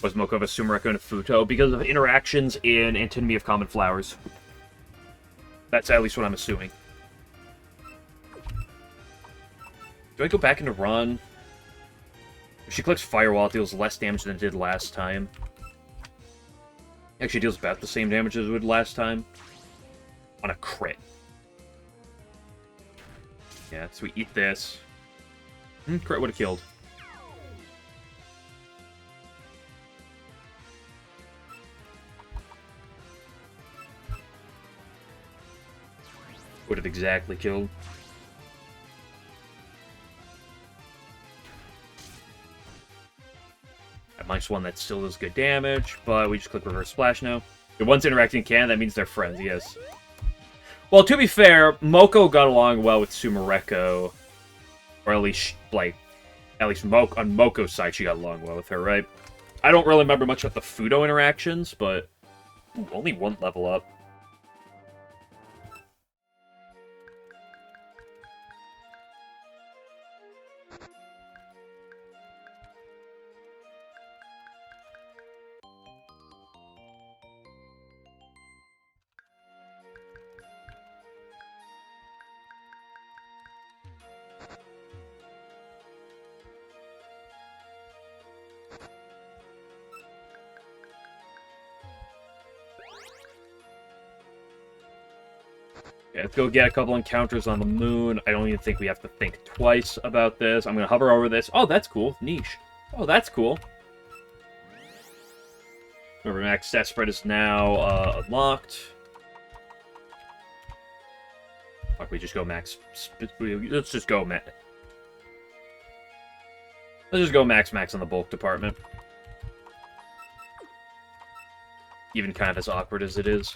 Was Moko of a Sumereko and a Futo because of interactions in Antinomy of Common Flowers. That's at least what I'm assuming. Do I go back into Ron? If she clicks Firewall, it deals less damage than it did last time. Actually, deals about the same damage as it would last time. On a crit. Yeah, so we eat this. Crit would have killed. Would have exactly killed. -1 that still does good damage, but we just click Reverse Splash now. If one's interacting can, that means they're friends, yes. Well, to be fair, Moko got along well with Sumereko. Or at least, like, on Moko's side, she got along well with her, right? I don't really remember much about the Fudo interactions, but... Ooh, only 1 level up. Okay, let's go get a couple encounters on the moon. I don't even think we have to think twice about this. I'm going to hover over this. Oh, that's cool. Niche. Oh, that's cool. Remember, max stat spread is now unlocked. Fuck, we just go max. Let's just go max. Let's just go max on the bulk department. Even kind of as awkward as it is.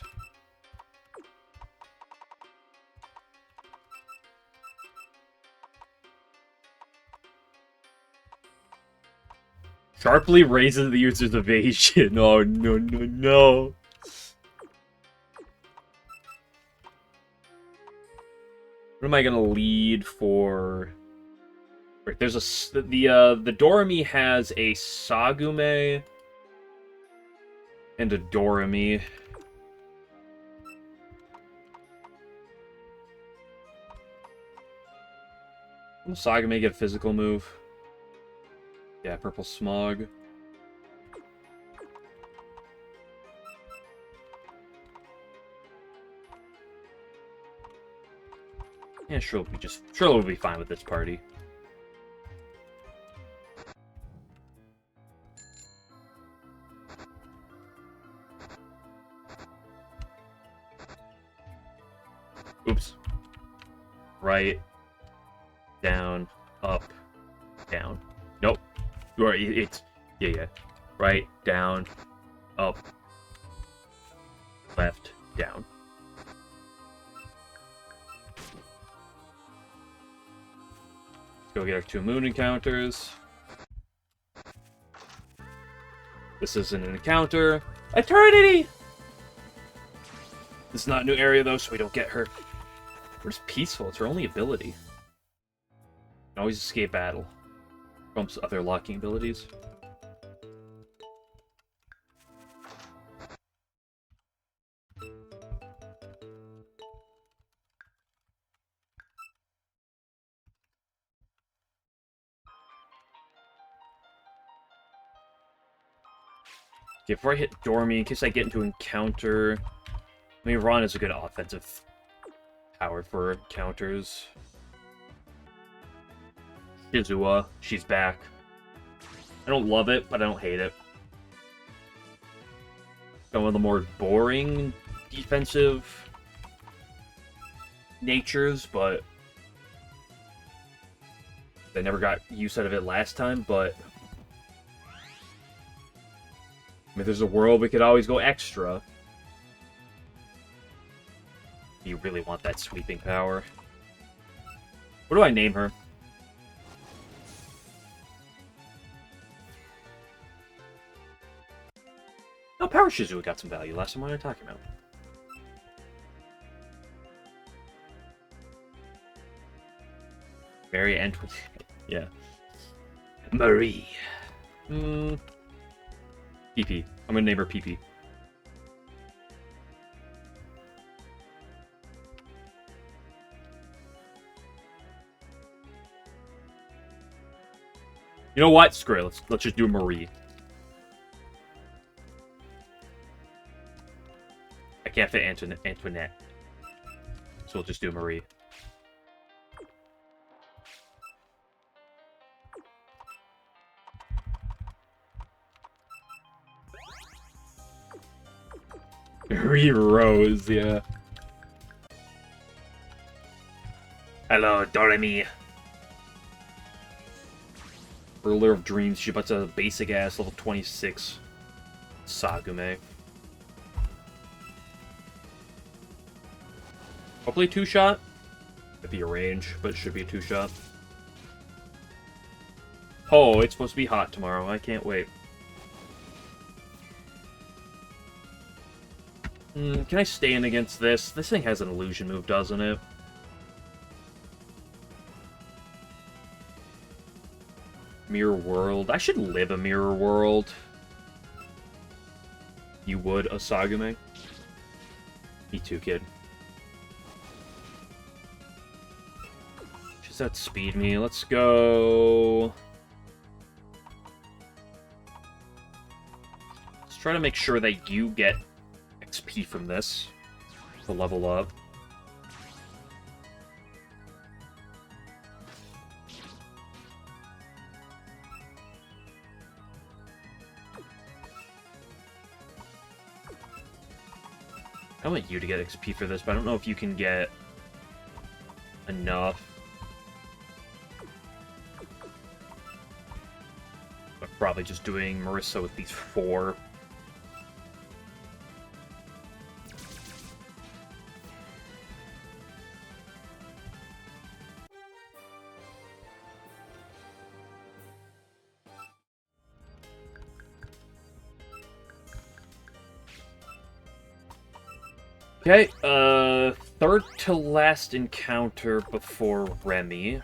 Sharply raises the user's evasion. Oh, no, no, no. What am I gonna lead for? There's a the Doremi has a Sagume and a Doremi. Will Sagume get a physical move? Yeah, Purple Smog. Yeah, sure we'll be fine with this party. Oops. Right. Down. Up. Down. Nope. It's... Yeah. Right. Down. Up. Left. Down. Let's go get our 2 moon encounters. This isn't an encounter. Eternity! This is not a new area, though, so we don't get her. Where's Peaceful? It's her only ability. Can always escape battle. Trumps other locking abilities. Okay, before I hit Doremi, in case I get into encounter... I mean, Ron is a good offensive power for encounters. Shizua, she's back. I don't love it, but I don't hate it. Some of the more boring defensive natures, but I never got use out of it last time, but I mean, there's a world we could always go extra. You really want that sweeping power. What do I name her? Oh, Power Shizua got some value last time. What am I talking about? Mary Antoinette. Yeah. Marie. PP. I'm gonna name her PP. You know what? Screw it. Let's just do Marie. I can't fit Antoinette. So we'll just do Marie. Marie Rose, yeah. Hello, Doremi. Ruler of Dreams, she puts a basic ass level 26 Sagume. Hopefully 2-shot. Could be a range, but it should be a 2-shot. Oh, it's supposed to be hot tomorrow. I can't wait. Can I stand against this? This thing has an illusion move, doesn't it? Mirror World. I should live a Mirror World. You would, a Sagume? Me too, kid. Just outspeed me. Let's go... Let's try to make sure that you get XP from this to level up. I want you to get XP for this, but I don't know if you can get enough. I'm probably just doing Marissa with these 4. Okay, third to last encounter before Remi. I'm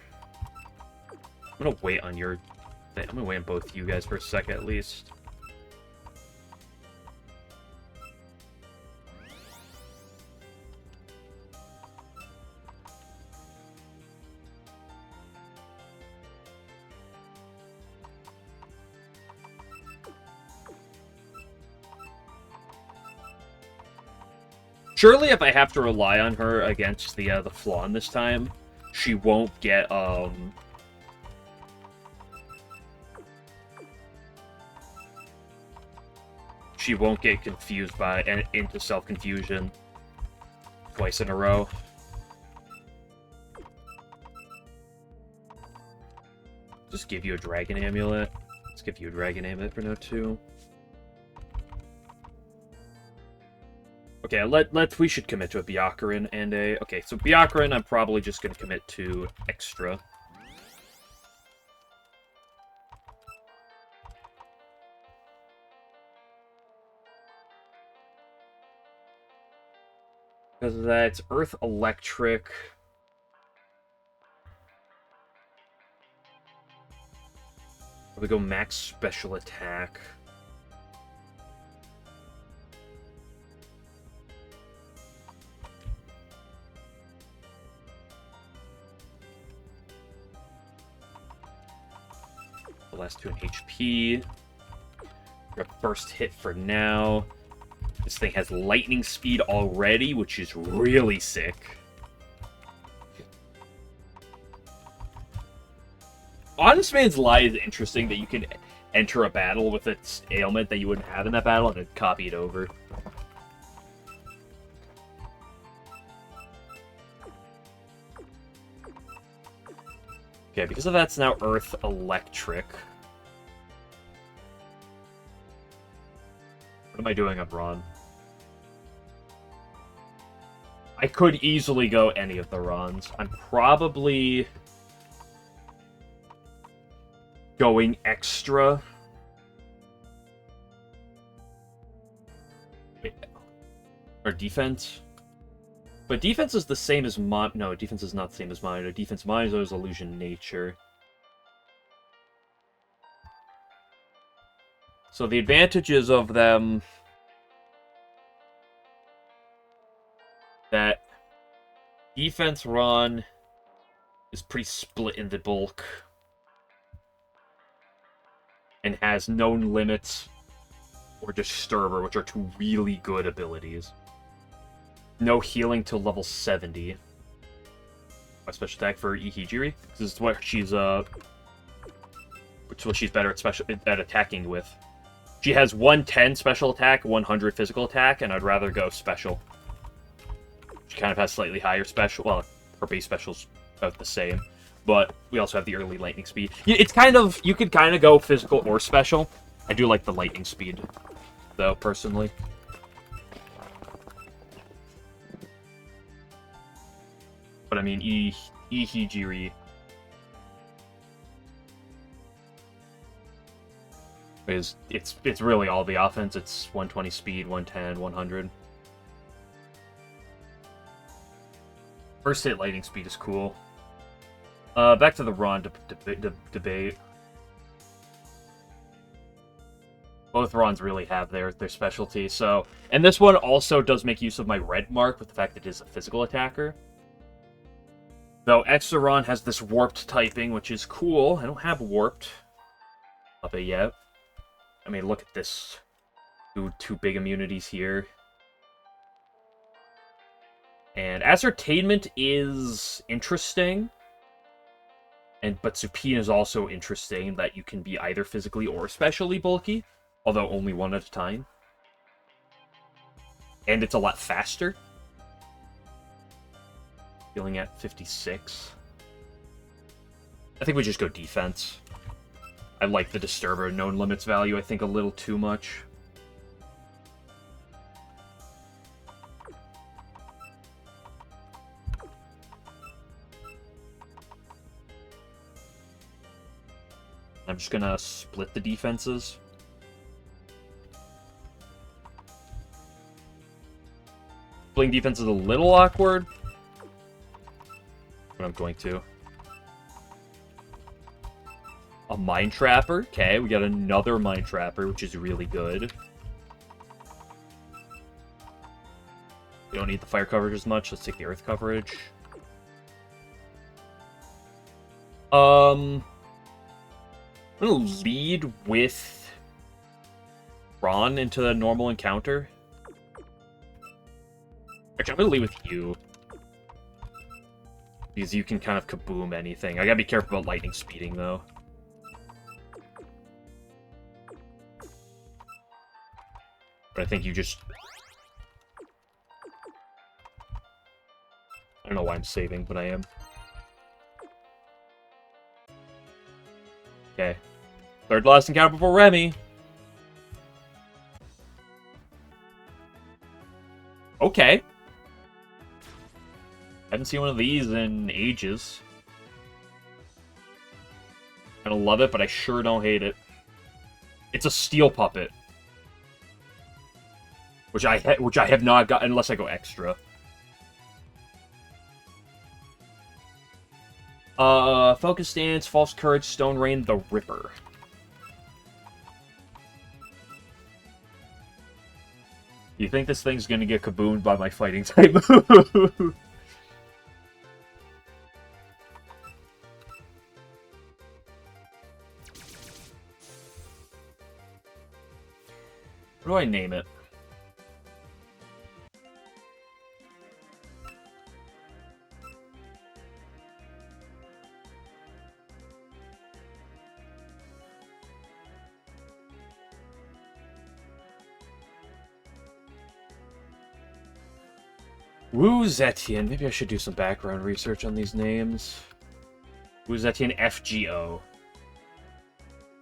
gonna wait on your... I'm gonna wait on both you guys for a second at least. Surely if I have to rely on her against the Flawn this time, she won't get, she won't get confused by and into self-confusion twice in a row. Just give you a Dragon Amulet. Let's give you a Dragon Amulet for no 2. Okay, we should commit to a Byakuran and a... Okay, so Byakuran I'm probably just going to commit to extra. Because that's Earth Electric. We go max special attack. The last 2 in HP. A burst hit for now. This thing has lightning speed already, which is really sick. Honest Man's Lie is interesting that you can enter a battle with its ailment that you wouldn't have in that battle and then copy it over. Okay, because of that's now Earth Electric. What am I doing up, Ron? I could easily go any of the Rons. I'm probably going extra. Or defense. But defense is the same as no, defense is not the same as mine. Defense mine is illusion nature. So the advantages of them... that defense Ron is pretty split in the bulk. And has known limits or Disturber, which are 2 really good abilities. No healing till level 70. My special attack for Ihijiri. This is what she's which is what she's better at attacking with. She has 110 special attack, 100 physical attack, and I'd rather go special. She kind of has slightly higher special. Well, her base special's about the same, but we also have the early lightning speed. It's kind of, you could kind of go physical or special. I do like the lightning speed, though, personally. But I mean, Ihijiri is it's really all the offense. It's 120 speed, 110, 100. First hit lightning speed is cool. Back to the Ron debate. Both Rons really have their specialty. So, and this one also does make use of my red mark with the fact that it is a physical attacker. Though Extra Ron has this warped typing, which is cool. I don't have warped of it yet. I mean, look at this. Two big immunities here. And Ascertainment is interesting. But Supine is also interesting, that you can be either physically or specially bulky. Although only one at a time. And it's a lot faster. Feeling at 56. I think we just go defense. I like the Disturber known limits value, I think, a little too much. I'm just gonna split the defenses. Splitting defense is a little awkward, but I'm going to. A Mind Trapper. Okay, we got another Mind Trapper, which is really good. We don't need the fire coverage as much. Let's take the earth coverage. I'm gonna lead with Ron into the normal encounter. Actually, I'm gonna lead with you. Because you can kind of kaboom anything. I gotta be careful about lightning speeding, though. But I think you just... I don't know why I'm saving, but I am. Okay. Third last encounter before Remi. Okay. Haven't seen one of these in ages. I don't love it, but I sure don't hate it. It's a steel puppet. Which I have not got unless I go extra. Focus Stance, False Courage, Stone Rain, the Ripper. You think this thing's gonna get kaboomed by my fighting type move? What do I name it? Wu Zetian. Maybe I should do some background research on these names. Wu Zetian FGO.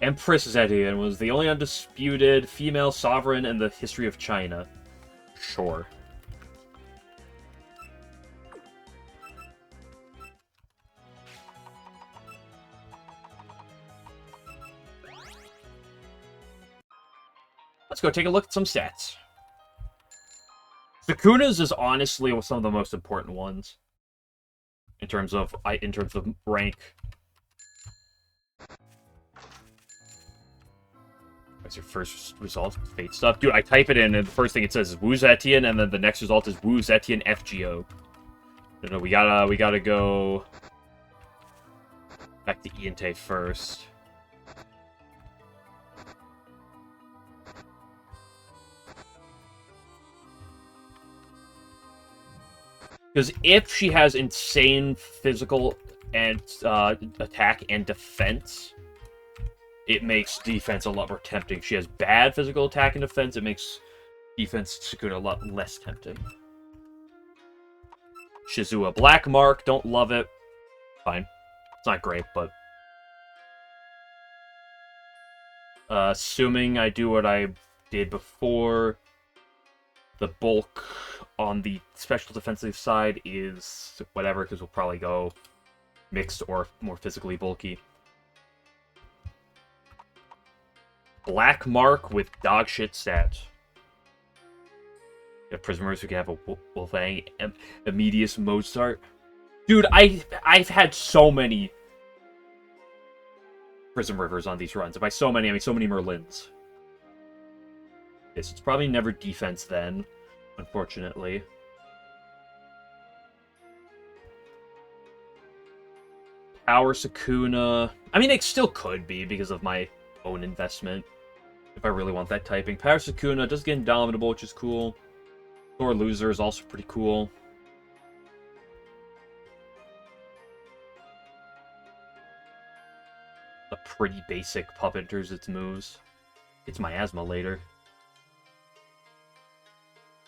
Empress Zetian was the only undisputed female sovereign in the history of China. Sure. Let's go take a look at some stats. Sukuna's is honestly some of the most important ones in terms of rank. What's your first result? Fate stuff, dude. I type it in, and the first thing it says is Wu Zetian, and then the next result is Wu Zetian FGO. No, we gotta go back to Iante first. Because if she has insane physical and attack and defense, it makes defense a lot more tempting. If she has bad physical attack and defense, it makes defense Sukuna a lot less tempting. Shizua Black Mark, don't love it. Fine. It's not great, but... assuming I do what I did before, the bulk on the special defensive side is whatever, because we'll probably go mixed or more physically bulky. Black Mark with dogshit stats. Yeah, Prismers who can have a Wolfang Immedius mode start. Dude, I've had so many Prism Rivers on these runs. And by so many, I mean so many Merlins. Okay, so it's probably never defense then, unfortunately. Power Sukuna. I mean, it still could be because of my own investment. If I really want that typing. Power Sukuna does get Indomitable, which is cool. Thor Loser is also pretty cool. A pretty basic puppet enters its moves. It's Miasma later.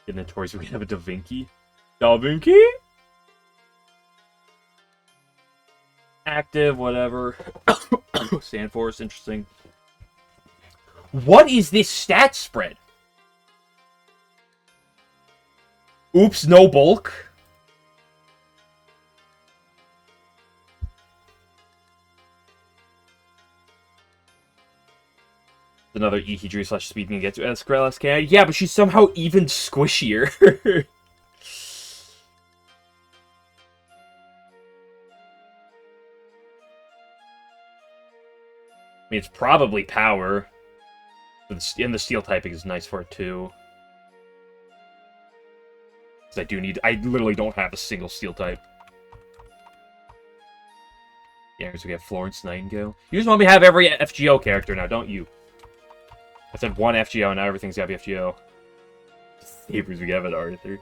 In the toys, we have a Da Vinci. Da Vinci? Active, whatever. Sandforce, interesting. What is this stat spread? Oops, no bulk. Another Ihidri slash speed can get to Skrillex can. Yeah, but she's somehow even squishier. I mean, it's probably power. And the steel typing is nice for it, too. Because I literally don't have a single steel type. Yeah, because we have Florence Nightingale. You just want me to have every FGO character now, don't you? I said one FGO, and now everything's gotta be FGO. Sabers, we have an Arthur.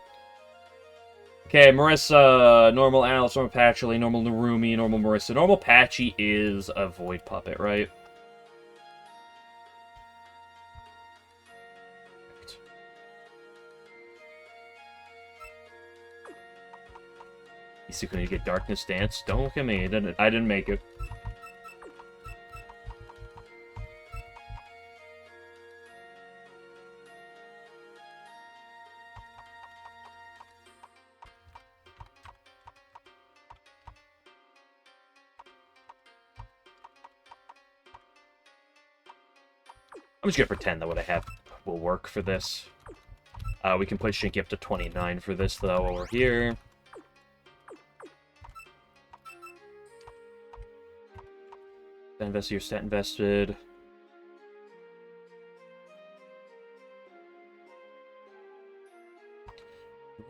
Okay, Marissa, normal Alice, normal Patchouli, normal Narumi, normal Marissa. Normal Patchy is a Void Puppet, right? Isuka need to get Darkness Dance. Don't look at me. I didn't make it. I'm just gonna pretend that what I have will work for this. We can push Shinky up to 29 for this, though, while we're here. Stat invested, your stat invested.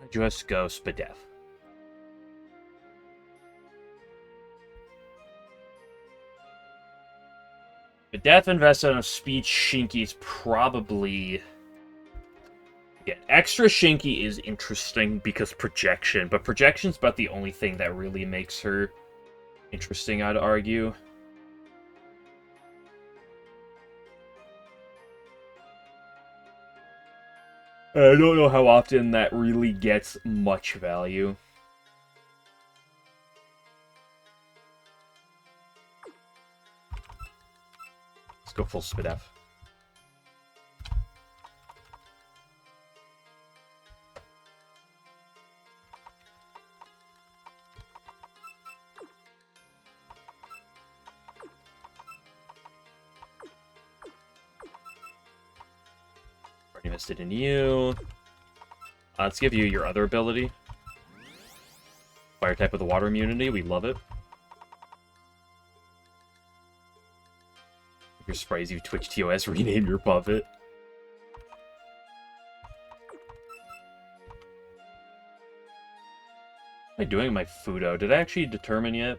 Just go Spadef. Spadef invested on a speed Shinky is probably... Yeah, extra Shinky is interesting because projection, but projection's about the only thing that really makes her interesting, I'd argue. I don't know how often that really gets much value. Let's go full Spadef. Invested in you. Let's give you your other ability. Fire type with the water immunity. We love it. Your sprays, you Twitch TOS, rename your puppet. What am I doing with my Fudo? Did I actually determine yet?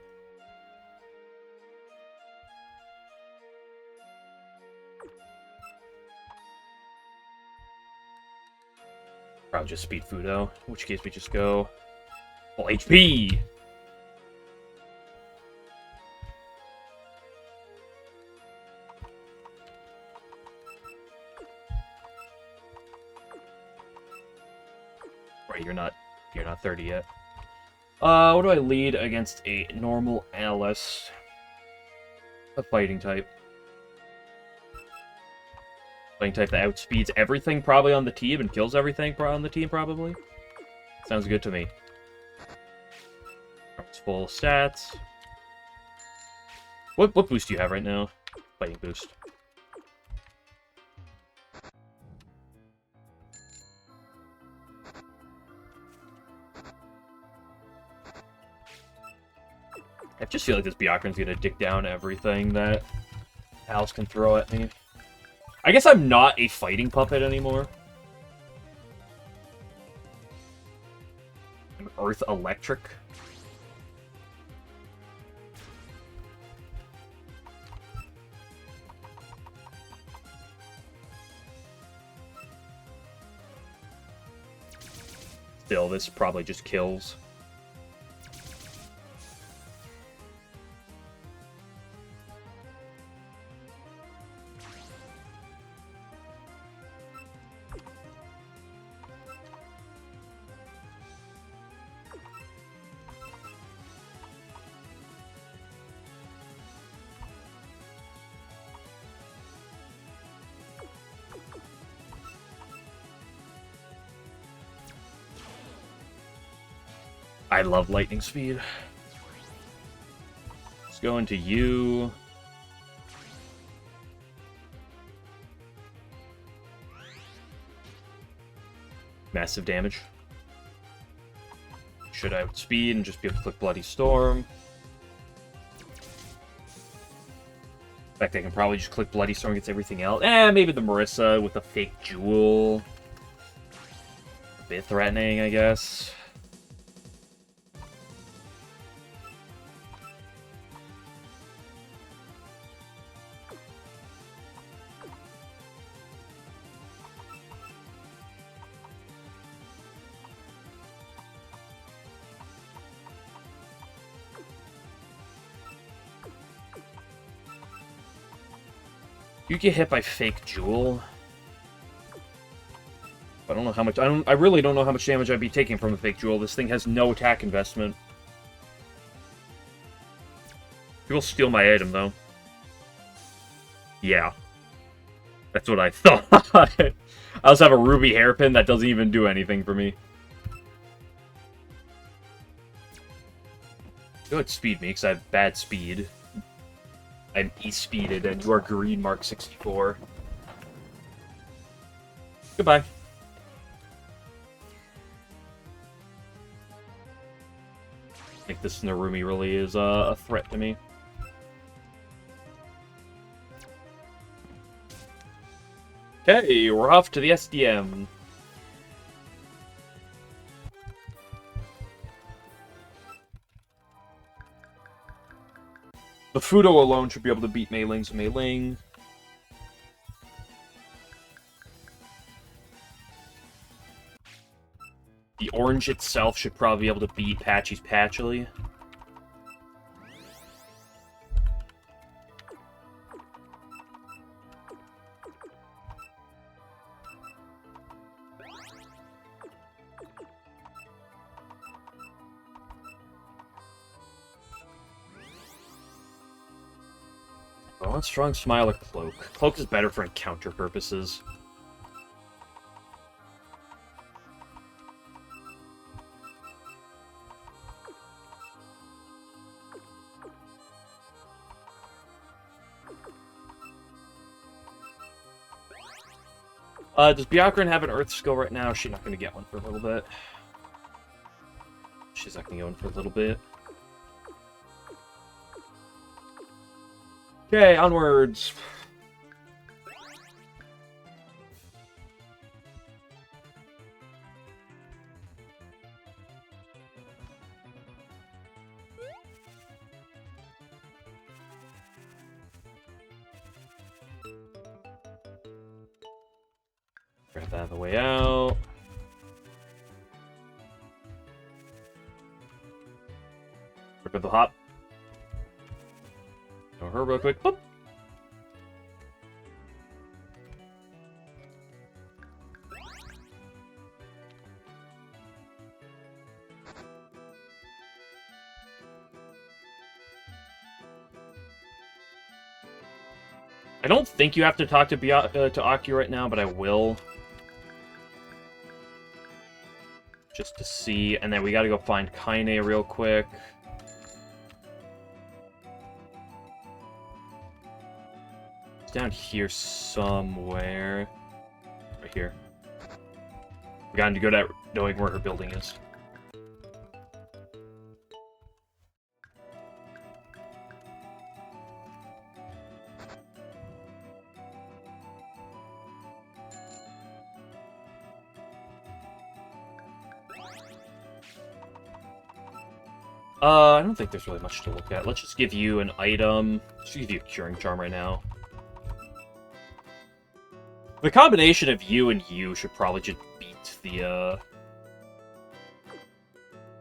Probably just speed Fudo, in which case we just go full HP. Right, you're not 30 yet. What do I lead against a normal Alice? A fighting type. Fighting type that outspeeds everything probably on the team and kills everything on the team probably. Sounds good to me. It's full stats. What boost do you have right now? Fighting boost. I just feel like this Byakuran's gonna dick down everything that Alice can throw at me. I guess I'm not a fighting puppet anymore. I'm Earth Electric. Still, this probably just kills. I love lightning speed. Let's go into you. Massive damage. Should I outspeed and just be able to click Bloody Storm? In fact, I can probably just click Bloody Storm against everything else. Maybe the Marissa with a fake jewel. A bit threatening, I guess. You get hit by fake jewel. I don't know how much. I really don't know how much damage I'd be taking from a fake jewel. This thing has no attack investment. He will steal my item though. Yeah, that's what I thought. I also have a ruby hairpin that doesn't even do anything for me. Go ahead, speed me because I have bad speed. I'm E-speeded, and you are green mark 64. Goodbye. I think this Narumi really is a threat to me. Okay, we're off to the SDM. The Fudo alone should be able to beat Meiling's Meiling. The orange itself should probably be able to beat Patchy's Patchily. I want Strong Smile or Cloak. Cloak is better for encounter purposes. Does Byakuran have an Earth skill right now? She's not going to get one for a little bit. She's not going to get one for a little bit. Okay, onwards. Grab that on the way out. Rip up the hop. Go her real quick. Boop. I don't think you have to talk to Aki right now, but I will. Just to see, and then we gotta go find Kaine real quick. It's down here somewhere. Right here. We got to go to knowing where her building is. I don't think there's really much to look at. Let's just give you an item. Let's give you a Curing Charm right now. The combination of you and you should probably just beat the,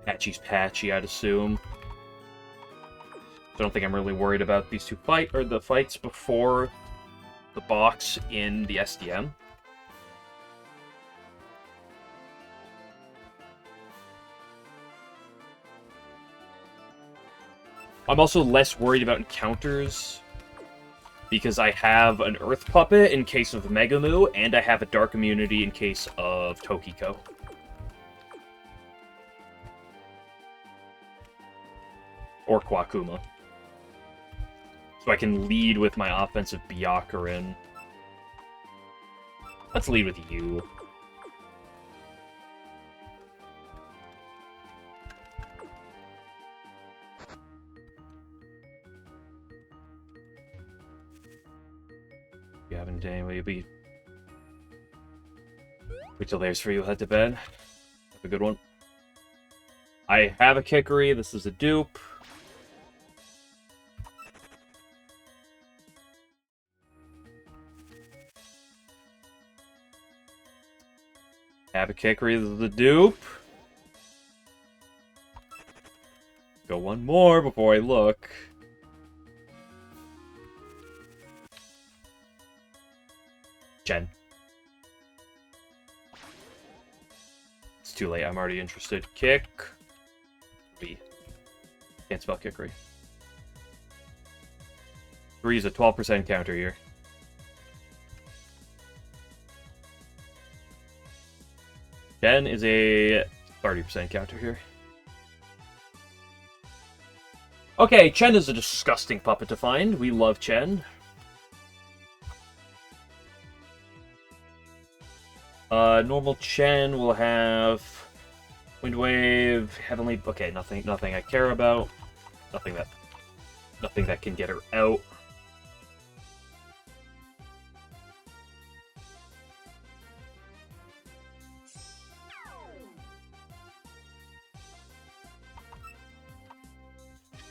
Patchy's Patchy, I'd assume. I don't think I'm really worried about these two fights before the box in the SDM. I'm also less worried about encounters because I have an Earth Puppet in case of Megamoo, and I have a Dark Immunity in case of Tokiko. or Kwakuma. So I can lead with my offensive Byakurin. Let's lead with you. You haven't anyway, but wait till there's for you, head to bed. Have a good one. I have a Kikori, this is a dupe. Have a Kikori, this is a dupe. Go one more before I look. Chen. It's too late, I'm already interested. Kick. B. Can't spell Kikori. 3 is a 12% counter here. Chen is a 30% counter here. Okay, Chen is a disgusting puppet to find. We love Chen. Normal Chen will have Wind Wave, Heavenly. Okay, nothing I care about. Nothing that can get her out.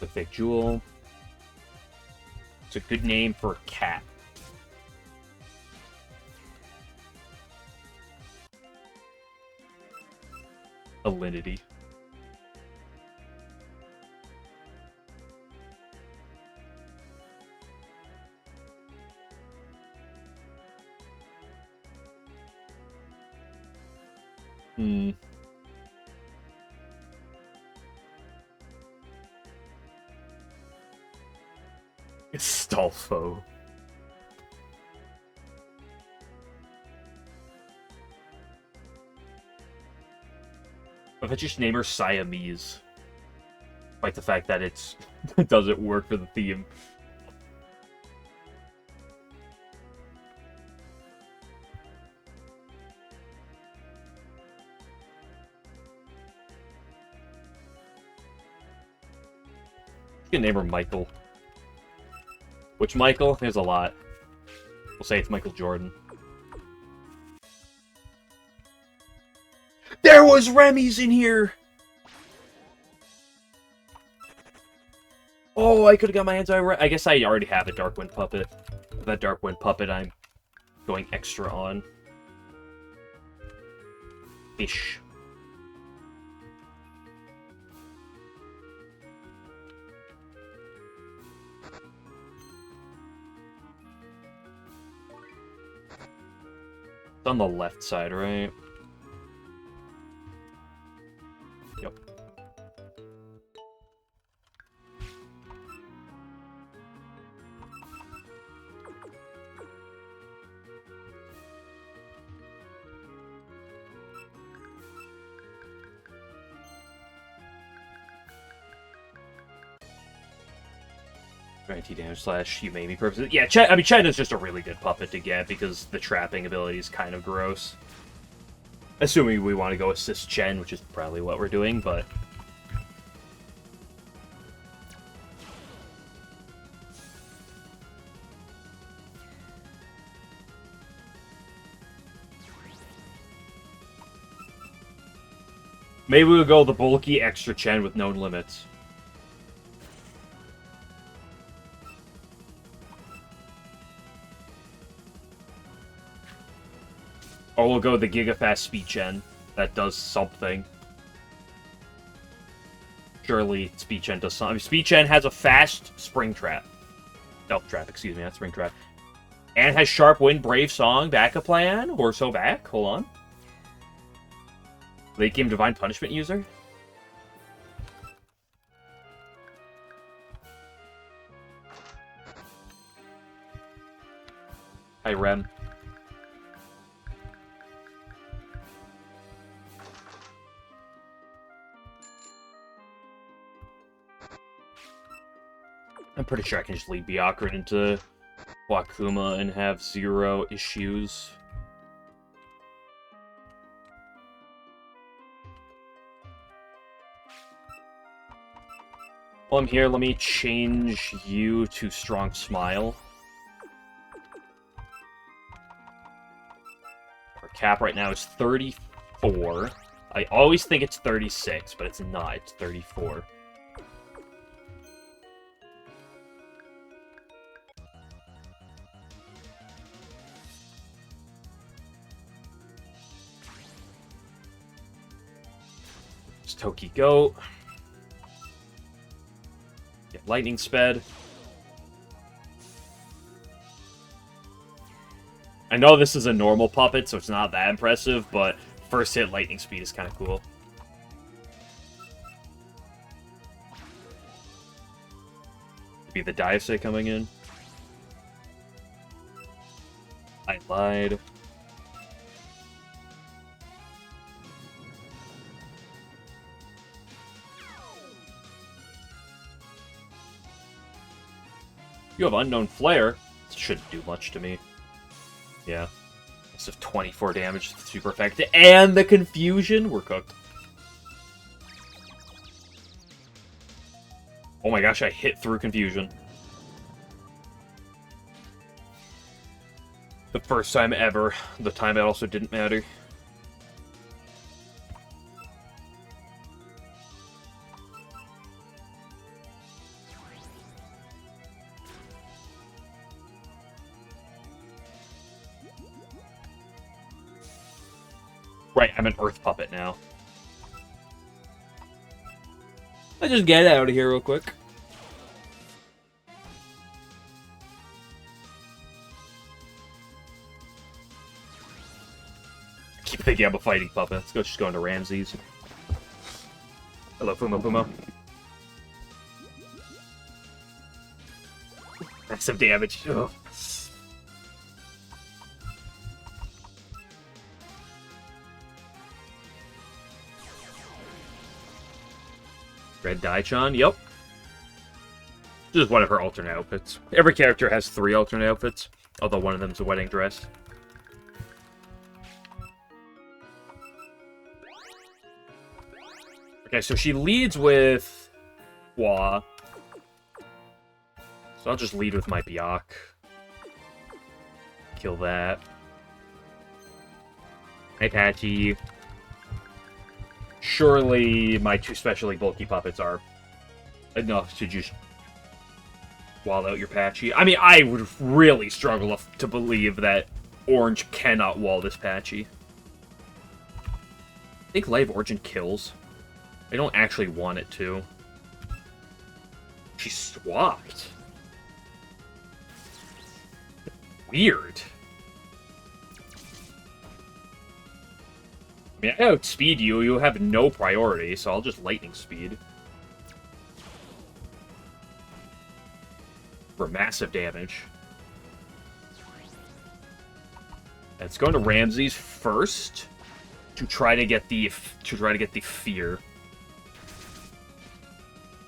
The fake jewel. It's a good name for a cat. Alinity. Stolfo. If I just name her Siamese. Despite the fact that it doesn't work for the theme. You can name her Michael. Which Michael? There's a lot. We'll say it's Michael Jordan. There was Remi's in here! Oh, I could have got my hands on Remi. I guess I already have a Darkwind puppet. With that Darkwind puppet, I'm going extra on. Ish. It's on the left side, right? Yep. Damage slash you made me purposes. Yeah, Chen is just a really good puppet to get because the trapping ability is kind of gross. Assuming we want to go assist Chen, which is probably what we're doing, but... Maybe we'll go the bulky extra Chen with known limits. Or we'll go the Gigafast Speed Chen. That does something. Surely Speed Chen does something. I mean, Speed Chen has a fast Spring Trap. Stealth Trap, excuse me, not Spring Trap. And has Sharp Wind, Brave Song, Backup Plan, or so back. Hold on. Late game Divine Punishment user? Hi, Rem. pretty sure I can just lead Byakuran into Wakuma and have zero issues. While I'm here, let me change you to Strong Smile. Our cap right now is 34. I always think it's 36, but it's not. It's 34. It's Toki Goat. Get Lightning Sped. I know this is a normal puppet, so it's not that impressive, but first hit Lightning Speed is kind of cool. Be the Dive coming in. I lied. You have Unknown Flare. This shouldn't do much to me. Yeah. This is 24 damage, super effective. And the Confusion! We're cooked. Oh my gosh, I hit through Confusion. The first time ever. The time it also didn't matter. Right, I'm an Earth Puppet now. Let's just get out of here real quick. I keep thinking I'm a fighting puppet. Let's go just go into Ramses. Hello, Fumo Fumo. Massive damage. Ugh. Red Daichan, yep. This is one of her alternate outfits. Every character has 3 alternate outfits, although one of them is a wedding dress. Okay, so she leads with Hua. So I'll just lead with my Byac. Kill that. Hey, Patchy. Surely my 2 specially bulky puppets are enough to just wall out your Patchy. I mean, I would really struggle to believe that Orange cannot wall this Patchy. I think Life Origin kills. I don't actually want it to. She swapped. Weird. I mean, I outspeed you. You have no priority, so I'll just Lightning Speed. For massive damage. It's going to Ramses first to try to get the fear.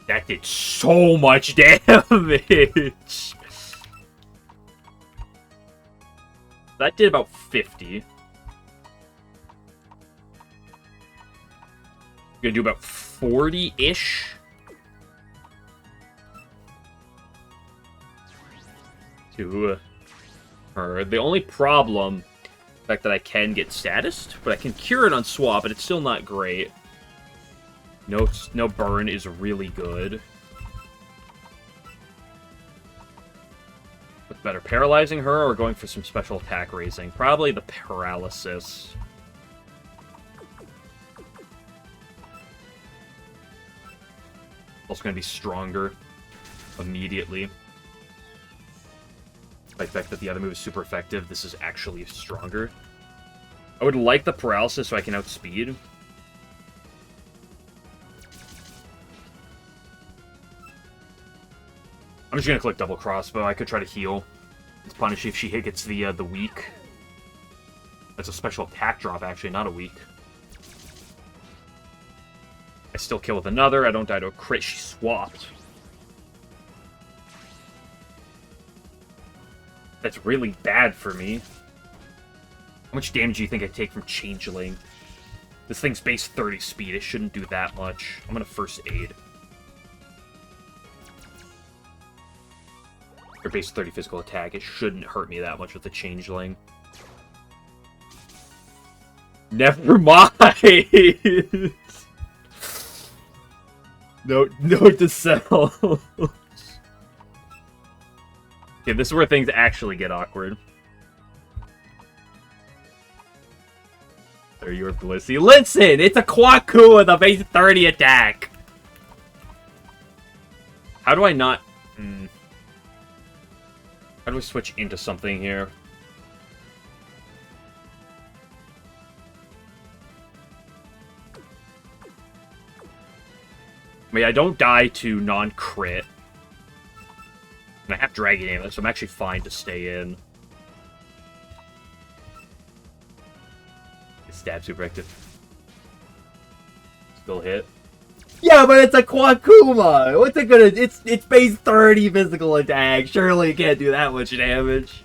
That did so much damage. That did about 50. Gonna do about 40-ish. To her. The only problem, the fact that I can get statused, but I can cure it on swap, but it's still not great. No burn is really good. What's better, paralyzing her or going for some special attack raising? Probably the paralysis. Also going to be stronger immediately. By the fact that the other move is super effective, this is actually stronger. I would like the paralysis so I can outspeed. I'm just going to click double crossbow. I could try to heal. Let's punish if she gets the weak. That's a special attack drop, actually, not a weak. I still kill with another. I don't die to a crit. She swapped. That's really bad for me. How much damage do you think I take from Changeling? This thing's base 30 speed. It shouldn't do that much. I'm gonna first aid. Or base 30 physical attack. It shouldn't hurt me that much with the Changeling. Never mind! Note to self. Okay, this is where things actually get awkward. There you are, Blissey. Listen! It's a Kwaku with a base 30 attack! How do I not... How do we switch into something here? I mean, I don't die to non-crit. And I have Dragon Aim, so I'm actually fine to stay in. Stab super active. Still hit. Yeah, but it's a Quakuma! What's it gonna... It's base 30 physical attack. Surely it can't do that much damage.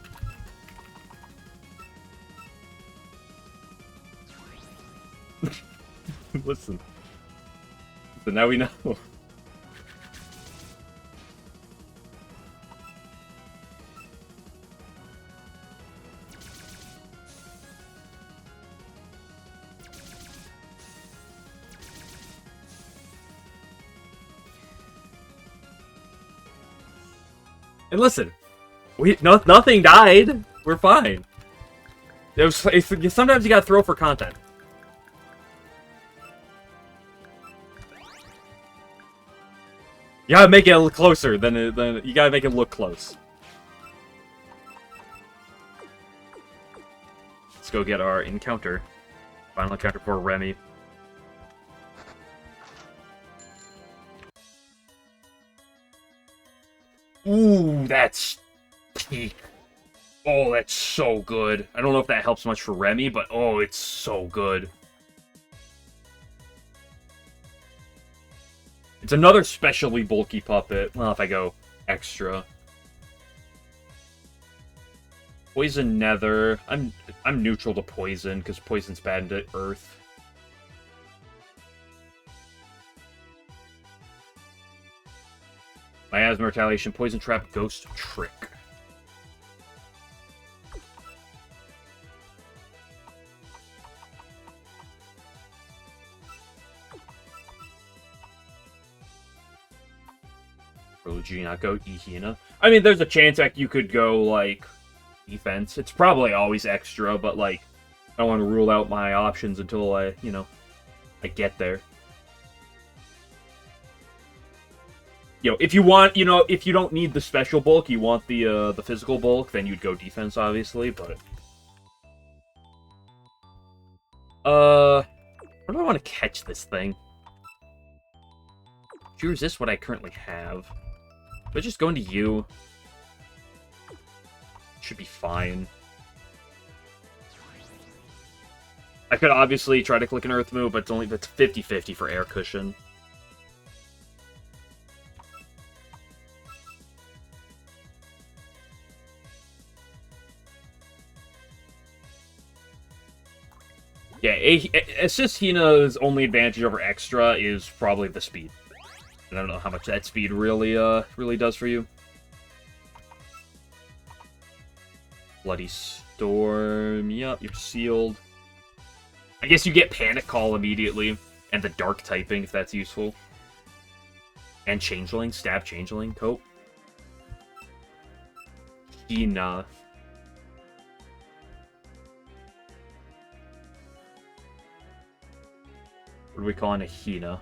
Listen. So now we know. And listen, nothing died. We're fine. Sometimes you gotta throw for content. You gotta make it look closer than you gotta make it look close. Let's go get our encounter. Final encounter for Remi. Ooh, that's peak. Oh, that's so good. I don't know if that helps much for Remi, but oh, it's so good. It's another specially bulky puppet. Well, if I go extra. Poison Nether. I'm neutral to poison, because poison's bad into earth. Miasma Retaliation, Poison Trap, Ghost Trick. Not go Ihina. I mean, there's a chance that you could go, like, defense. It's probably always extra, but, like, I don't want to rule out my options until I, you know, I get there. You know, if you want, you know, if you don't need the special bulk, you want the physical bulk, then you'd go defense, obviously, but... How do I want to catch this thing? Do you resist what I currently have? But just go into you. Should be fine. I could obviously try to click an earth move, but it's 50-50 for air cushion. Yeah, Assist Hina's only advantage over Extra is probably the speed. And I don't know how much that speed really does for you. Bloody Storm. Yep, you're sealed. I guess you get Panic Call immediately. And the Dark typing, if that's useful. And Changeling. Stab Changeling. Cope. Hina. What are we calling a Hina?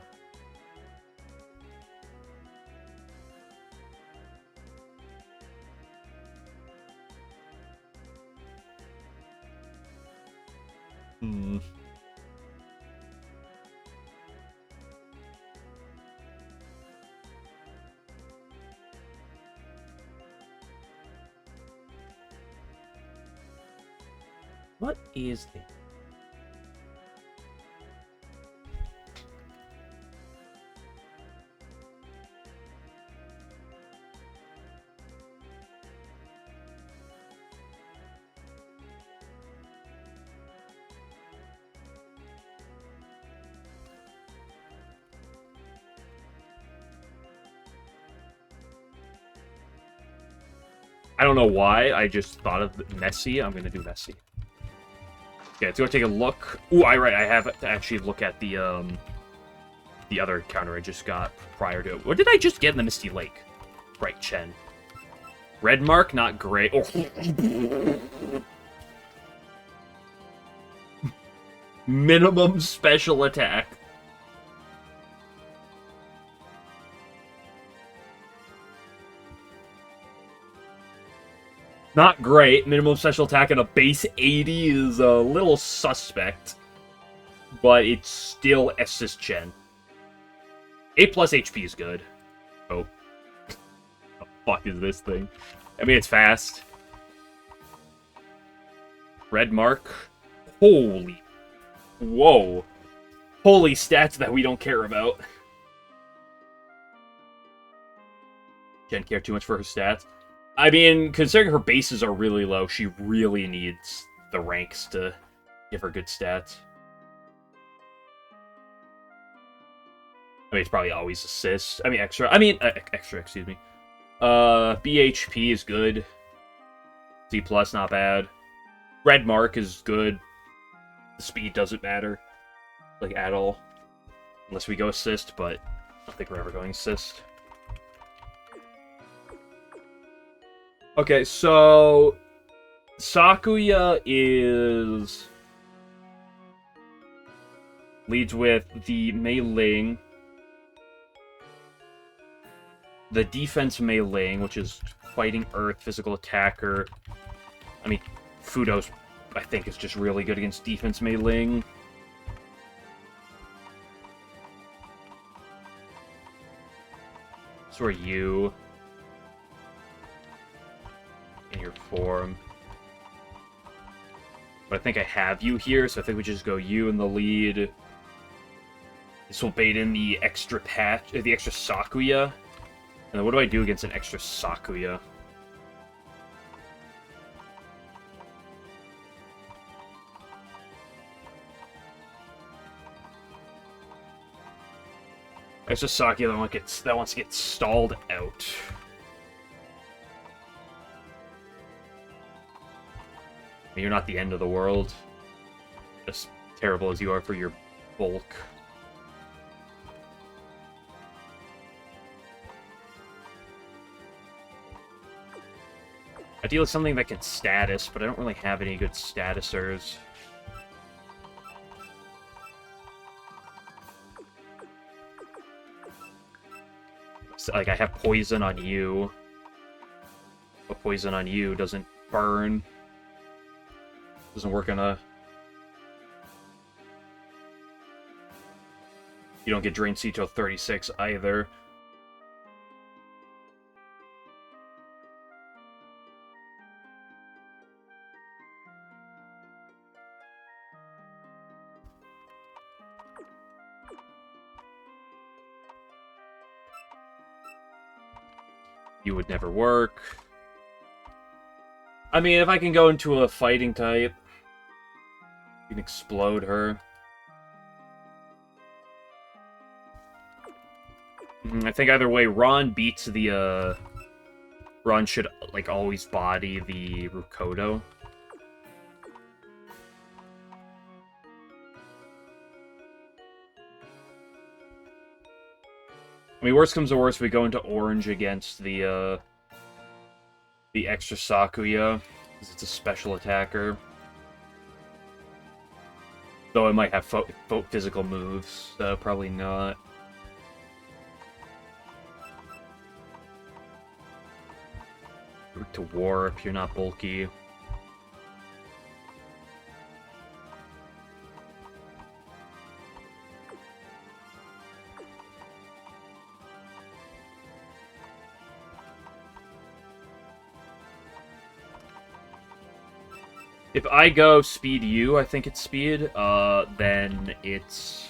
What is it? I don't know why. I just thought of messy. I'm gonna do messy. Okay, let's go take a look. Ooh, I have to actually look at the other counter I just got prior to it. What did I just get in the Misty Lake? Right, Chen. Red mark, not great. Oh. Minimum special attack. Not great. Minimum special attack at a base 80 is a little suspect. But it's still Estus Chen. 8 plus HP is good. Oh. The fuck is this thing? I mean, it's fast. Red mark. Holy. Whoa. Holy stats that we don't care about. Jen care too much for her stats. I mean, considering her bases are really low, she really needs the ranks to give her good stats. I mean, it's probably always assist. I mean, extra. Extra, excuse me. BHP is good. C+, not bad. Red mark is good. The speed doesn't matter. Like, at all. Unless we go assist, but I don't think we're ever going assist. Okay, so Sakuya leads with the Mei Ling, the defense Mei Ling, which is fighting earth, physical attacker. I mean, Fudo's, I think, is just really good against defense Mei Ling. So are you. In your form. But I think I have you here, so I think we just go you in the lead. This will bait in the extra patch, the extra Sakuya. And then what do I do against an extra Sakuya? Extra Sakuya that wants to get stalled out. You're not the end of the world. As terrible as you are for your bulk. I deal with something that can status, but I don't really have any good statusers. So, like, I have poison on you. But poison on you doesn't burn. Doesn't work on a... You don't get Drain C till 36 either. You would never work. I mean, if I can go into a fighting type, you can explode her. I think either way, Ron beats the, Ron should, like, always body the Rukodo. I mean, worst comes to worst, we go into orange against the extra Sakuya, because it's a special attacker. Though it might have physical moves, so probably not. Route to warp, you're not bulky. If I go speed you, I think it's speed, then it's...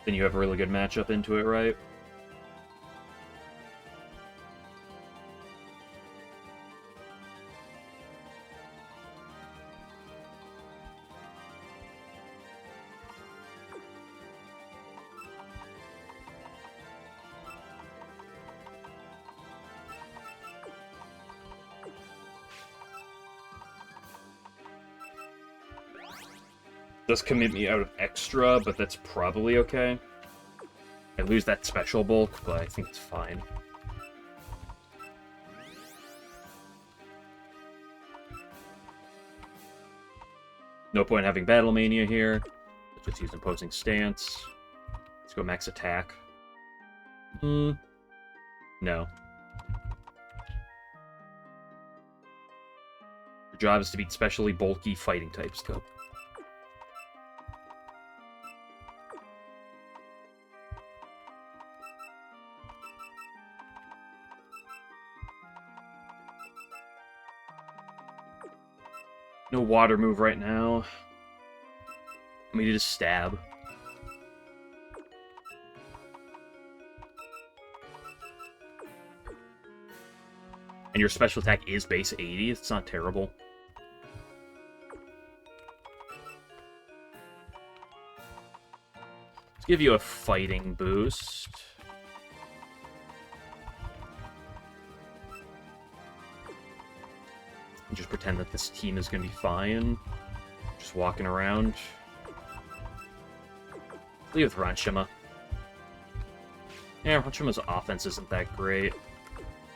Then you have a really good matchup into it, right? Does commit me out of extra, but that's probably okay. I lose that special bulk, but I think it's fine. No point having Battle Mania here. Let's just use Imposing Stance. Let's go max attack. No. Your job is to beat specially bulky fighting types. Go. No water move right now. We need to stab. And your special attack is base 80. It's not terrible. Let's give you a fighting boost. And just pretend that this team is going to be fine. Just walking around. Leave with Ranshima. Yeah, Ranshima's offense isn't that great.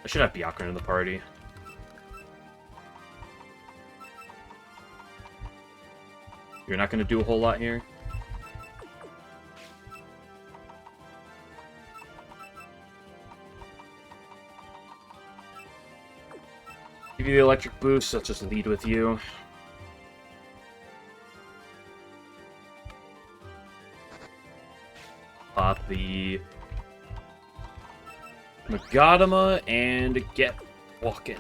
I should have Byakuren in the party. You're not going to do a whole lot here? Give you the electric boost, let's just lead with you. Pop the Magadama and get walking.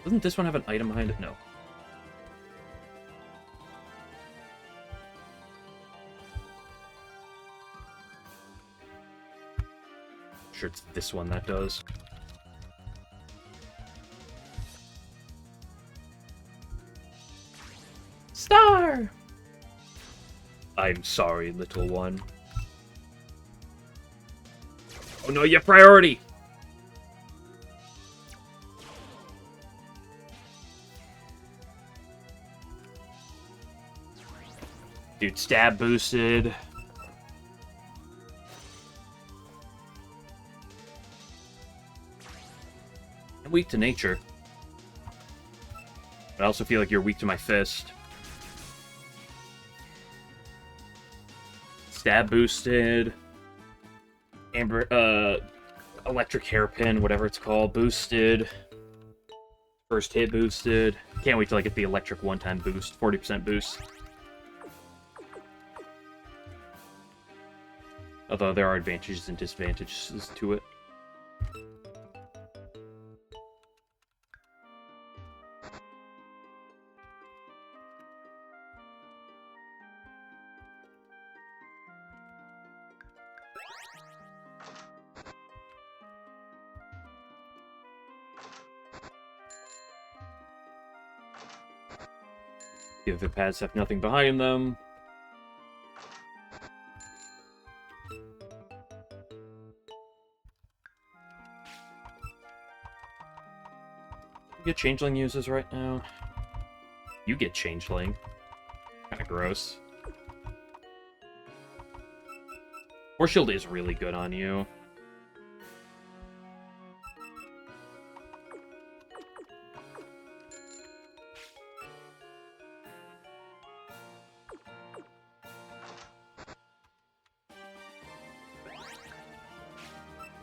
Doesn't this one have an item behind it? No. Sure, it's this one that does. Star! I'm sorry, little one. Oh no, you have priority! Dude, stab boosted. I'm weak to nature. But I also feel like you're weak to my fist. Stab boosted. Amber, electric hairpin, whatever it's called, boosted. First hit boosted. Can't wait till I get the electric one-time boost, 40% boost. Although there are advantages and disadvantages to it. If the pads have nothing behind them. You get Changeling uses right now. You get Changeling. Kinda gross. Force Shield is really good on you.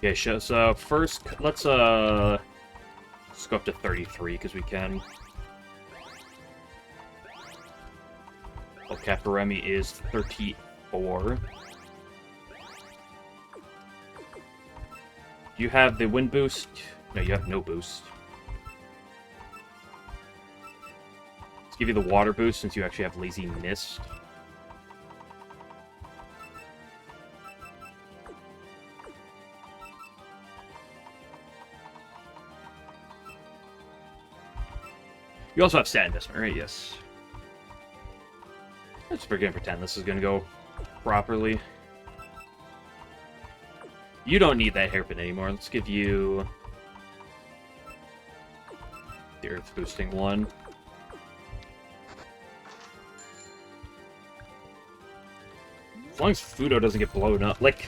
Okay, so first, let's go up to 33, because we can. Oh, cap for Remi is 34. Do you have the wind boost? No, you have no boost. Let's give you the water boost, since you actually have Lazy Mist. You also have Stat Investment, right? Yes. Let's pretend this is going to go properly. You don't need that hairpin anymore. Let's give you the earth boosting one. As long as Fudo doesn't get blown up, like,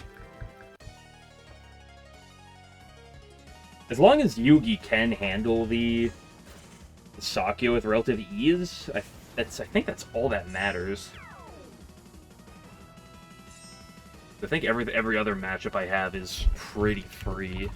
as long as Yugi can handle the Sakyo with relative ease, I think that's all that matters. I think every other matchup I have is pretty free.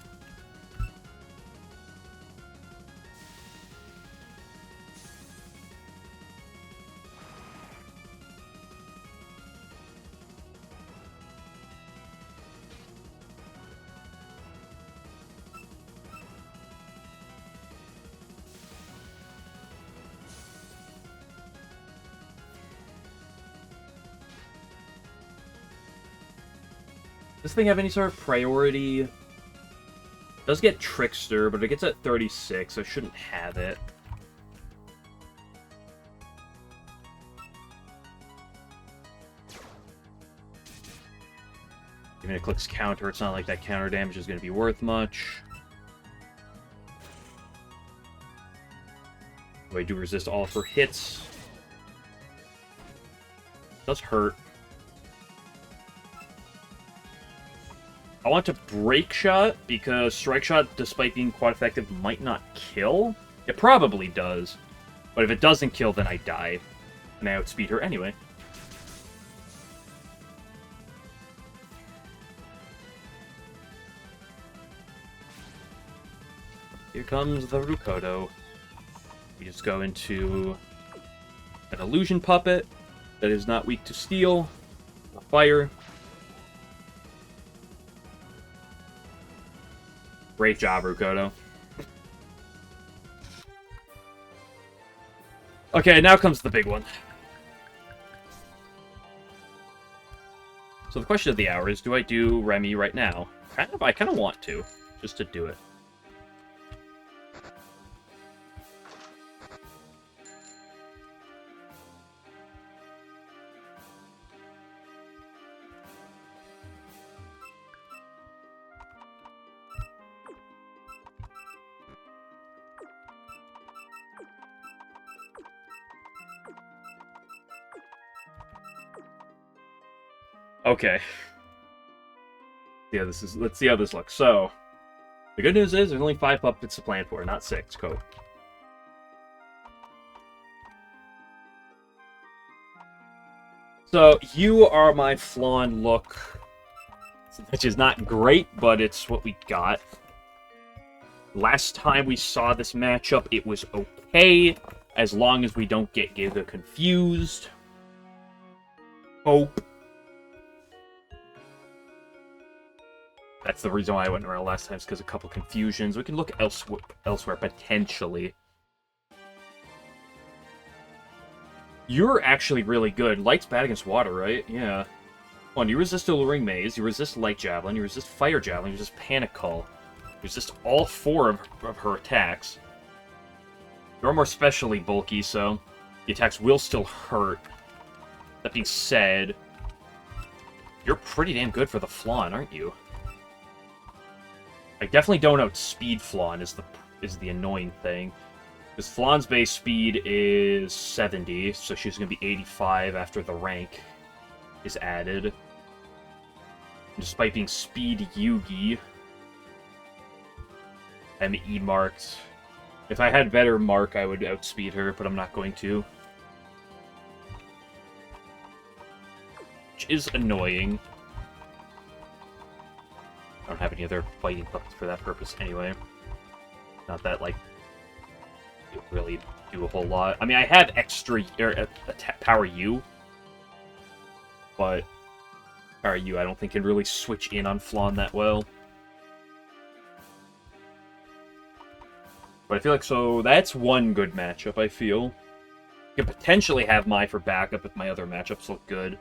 Does this thing have any sort of priority? It does get Trickster, but it gets at 36, so I shouldn't have it. Even if it clicks counter, it's not like that counter damage is going to be worth much. I do resist all of her hits. It does hurt. I want to Break Shot, because Strike Shot, despite being quite effective, might not kill. It probably does. But if it doesn't kill, then I die. And I outspeed her anyway. Here comes the Rukodo. We just go into an Illusion Puppet that is not weak to steel, fire. Great job, Rukodo. Okay, now comes the big one. So the question of the hour is, do I do Remi right now? I kind of want to, just to do it. Okay. Yeah, let's see how this looks. So, the good news is there's only 5 puppets to plan for, not 6. Cool. So, you are my flan look, which is not great, but it's what we got. Last time we saw this matchup, it was okay, as long as we don't get Giga confused. Hope. That's the reason why I went around last time, is because a couple confusions. We can look elsewhere, potentially. You're actually really good. Light's bad against water, right? Yeah. Come on, you resist a Ring Maze, you resist Light Javelin, you resist Fire Javelin, you resist Panic Call. You resist all 4 of her attacks. You're more specially bulky, so the attacks will still hurt. That being said, you're pretty damn good for the flan, aren't you? I definitely don't outspeed Flan is the annoying thing. Because Flan's base speed is 70, so she's going to be 85 after the rank is added. And despite being Speed Yugi, I'm E-marked. If I had better mark, I would outspeed her, but I'm not going to. Which is annoying. I don't have any other fighting puppets for that purpose anyway. Not that, like, it really do a whole lot. I mean, I have extra Power U, but Power U I don't think can really switch in on Flan that well. But I feel like, so that's one good matchup, I feel. You could potentially have Mai for backup if my other matchups look good.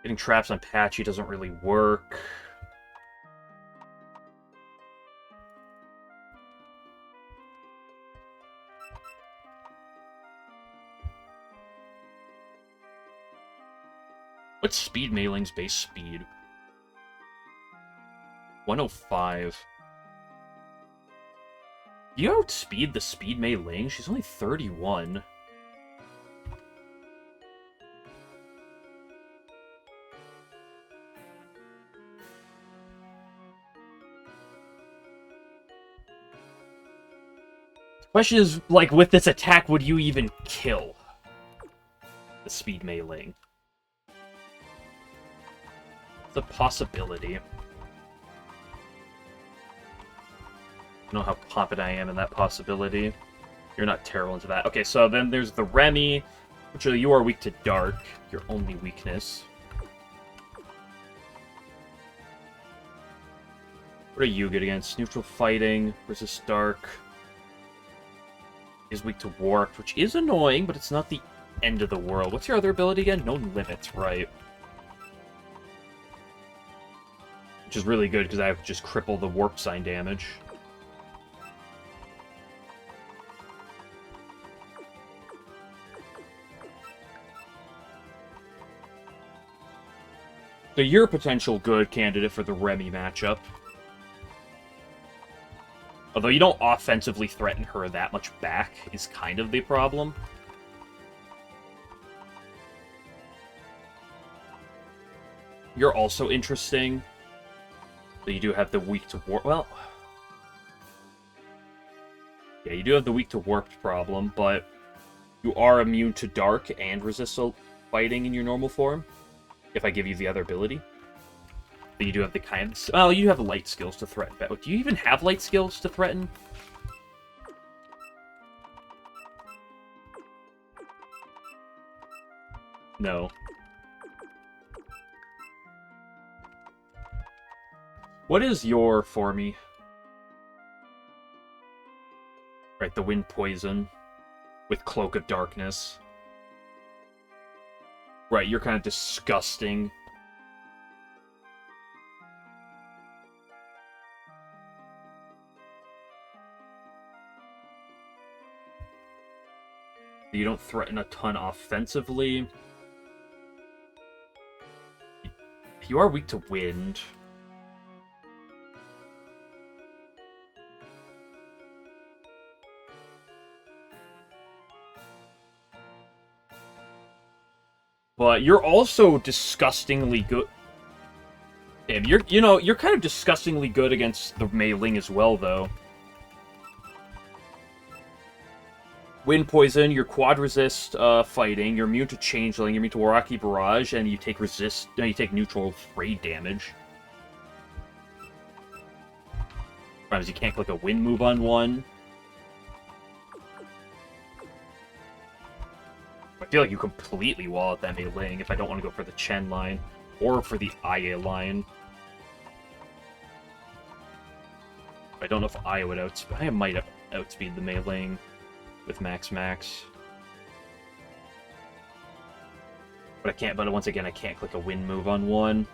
Getting traps on Patchy doesn't really work. What's Speed Mei Ling's base speed? 105. You outspeed the Speed Mei Ling? She's only 31. The question is, like, with this attack, would you even kill the Speed Mei Ling? It's a possibility. I don't know how confident I am in that possibility. You're not terrible into that. Okay, so then there's the Remi, which you are weak to dark. Your only weakness. What are you good against? Neutral fighting, resist dark. Is weak to warp, which is annoying, but it's not the end of the world. What's your other ability again? No limits, right? Which is really good because I have just crippled the warp sign damage. So you're a potential good candidate for the Remi matchup. Although you don't offensively threaten her that much back, is kind of the problem. You're also interesting. So you do have the weak to warp. Well, yeah, you do have the weak to warped problem, but you are immune to dark and resist fighting in your normal form. If I give you the other ability. But you do have the kind of... Well, you have light skills to threaten. But do you even have light skills to threaten? No. What is your for me? Right, the wind poison. With Cloak of Darkness. Right, you're kind of disgusting. You don't threaten a ton offensively. You are weak to wind. But you're also disgustingly good. Damn, you're kind of disgustingly good against the Mei Ling as well, though. Wind Poison, you're quad resist fighting, you're immune to Changeling, you're immune to Waraki Barrage, and you take you take neutral raid damage. Sometimes you can't click a wind move on one. I feel like you completely wall out that Mei Ling if I don't want to go for the Chen line, or for the Aya line. I don't know if Aya would outspeed. I might outspeed the Mei Ling with Max. But I can't, but once again, I can't click a wind move on one.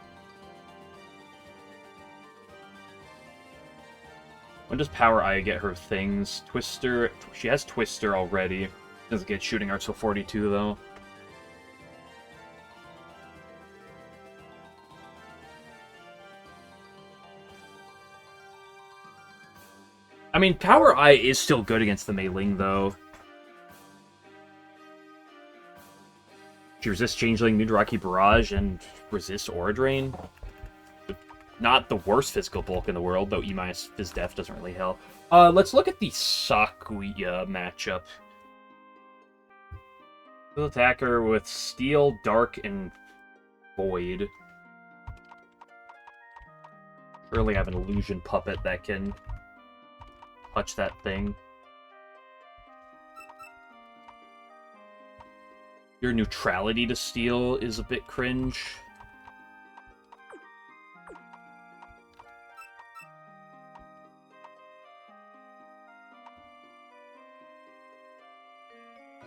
When does Power Aya get her things? Twister, she has Twister already. Doesn't get Shooting Arts till 42, though. I mean, Power Eye is still good against the Mei Ling, though. She resists Changeling, Mudaraki Barrage, and resists Aura Drain. Not the worst physical bulk in the world, though E- Phys Def doesn't really help. Let's look at the Sakuya matchup. Full attacker with Steel, Dark, and Void. Surely have an illusion puppet that can touch that thing. Your neutrality to Steel is a bit cringe.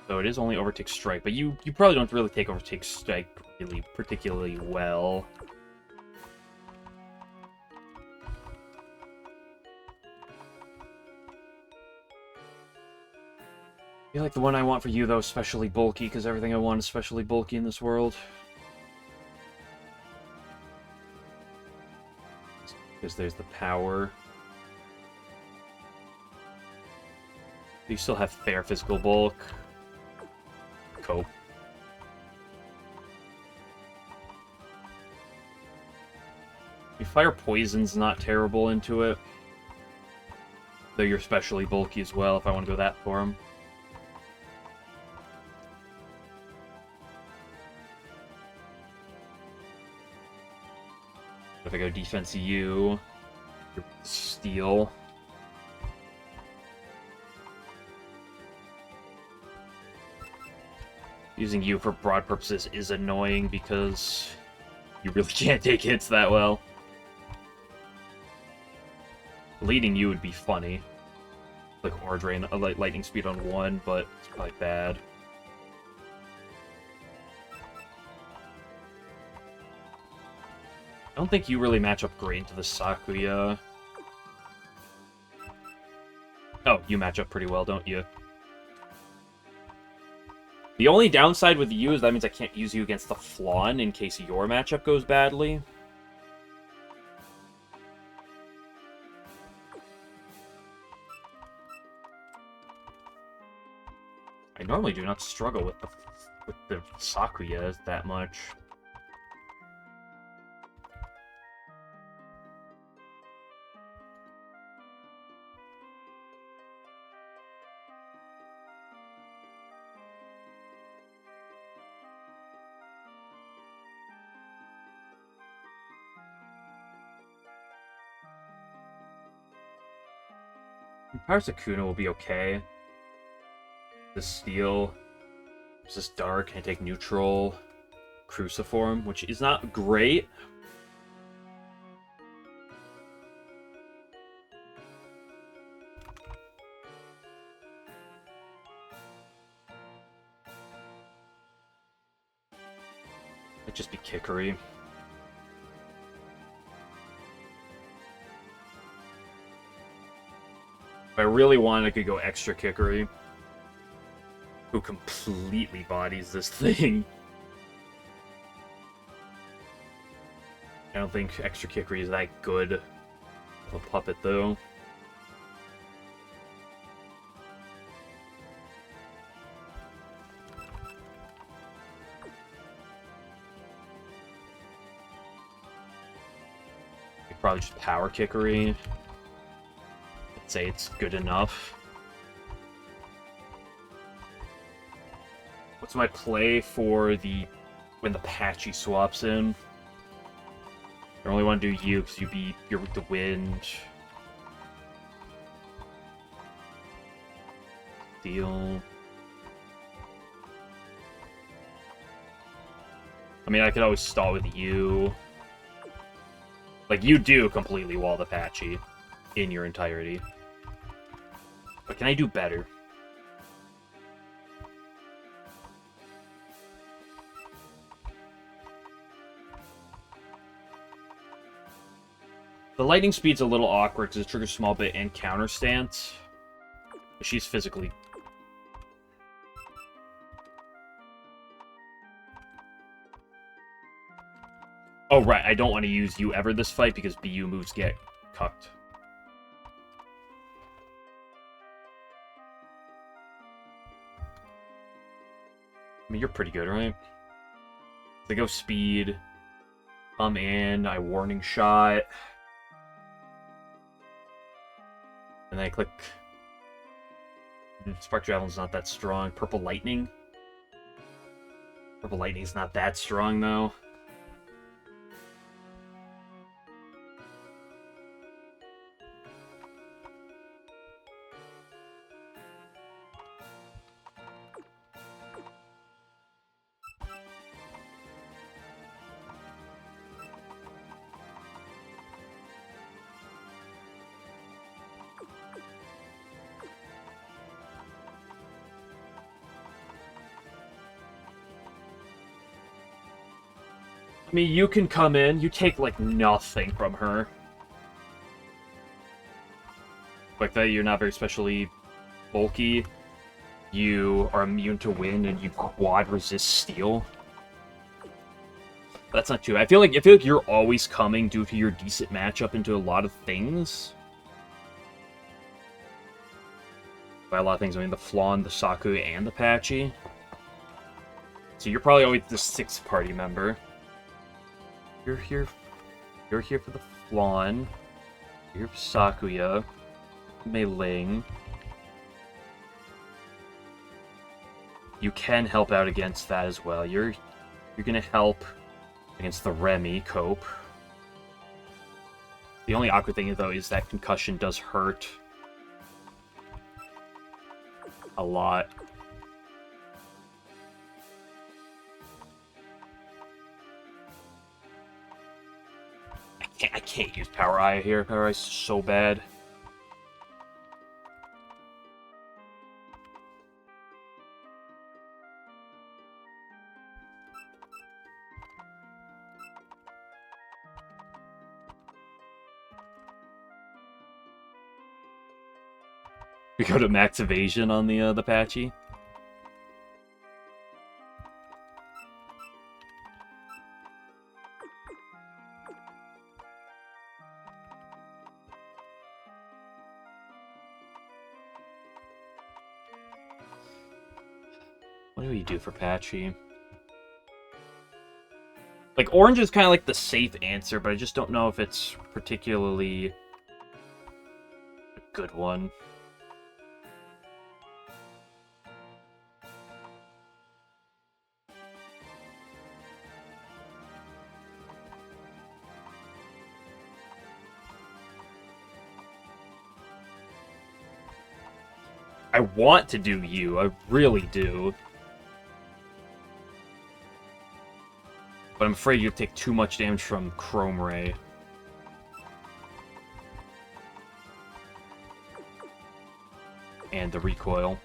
So it is only Overtake Strike, but you probably don't really take Overtake Strike really particularly well. I feel like the one I want for you, though, is especially bulky, because everything I want is especially bulky in this world. Because there's the power. You still have fair physical bulk. Cope. Fire Poison's not terrible into it. Though you're especially bulky as well, if I want to go that for him. If I go defense you, Steel. Using you for broad purposes is annoying because you really can't take hits that well. Leading you would be funny. Like Aura Drain, lightning speed on 1, but it's probably bad. I don't think you really match up great into the Sakuya. Oh, you match up pretty well, don't you? The only downside with you is that means I can't use you against the Flawn in case your matchup goes badly. I normally do not struggle with the Sakuya that much. Power Sukuna will be okay. This Steel, this Dark, and take neutral. Cruciform, which is not great. It'd just be Kikori. If I really wanted, I could go extra Kikori, who completely bodies this thing. I don't think extra Kikori is that good of a puppet, though. You'd probably just power Kikori. I'd say it's good enough. What's my play for when the Patchy swaps in? I only want to do you because you're with the wind. Deal. I mean, I could always stall with you. Like, you do completely wall the Patchy in your entirety. But can I do better? The lightning speed's a little awkward because it triggers small bit and counter stance. She's physically... Oh, right, I don't want to use you ever this fight because BU moves get cucked. I mean, you're pretty good, right? They go speed. Come in, I warning shot. And then I click... Spark Javelin's not that strong. Purple Lightning? Purple Lightning's not that strong, though. I mean, you can come in, you take, like, nothing from her. Like that, you're not very specially bulky. You are immune to wind, and you quad resist steel. That's not too. I feel like you're always coming due to your decent matchup into a lot of things. By a lot of things, I mean the Flawn, the Saku, and the Patchy. So you're probably always the 6th party member. You're here for the Flawn. You're here for Sakuya. Mei Ling. You can help out against that as well. You're gonna help against the Remi cope. The only awkward thing, though, is that concussion does hurt a lot. I can't use Power Eye here. Power Eye is so bad. We go to max evasion on the Patchy. What do we do for Patchy? Like, orange is kind of like the safe answer, but I just don't know if it's particularly a good one. I want to do you, I really do. But I'm afraid you'll take too much damage from Chrome Ray. And the recoil.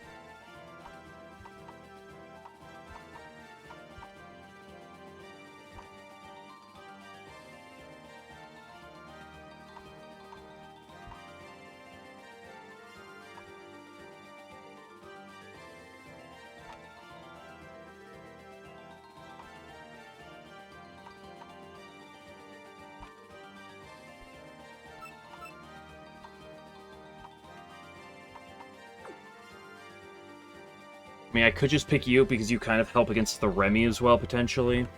I mean, I could just pick you because you kind of help against the Remi as well, potentially.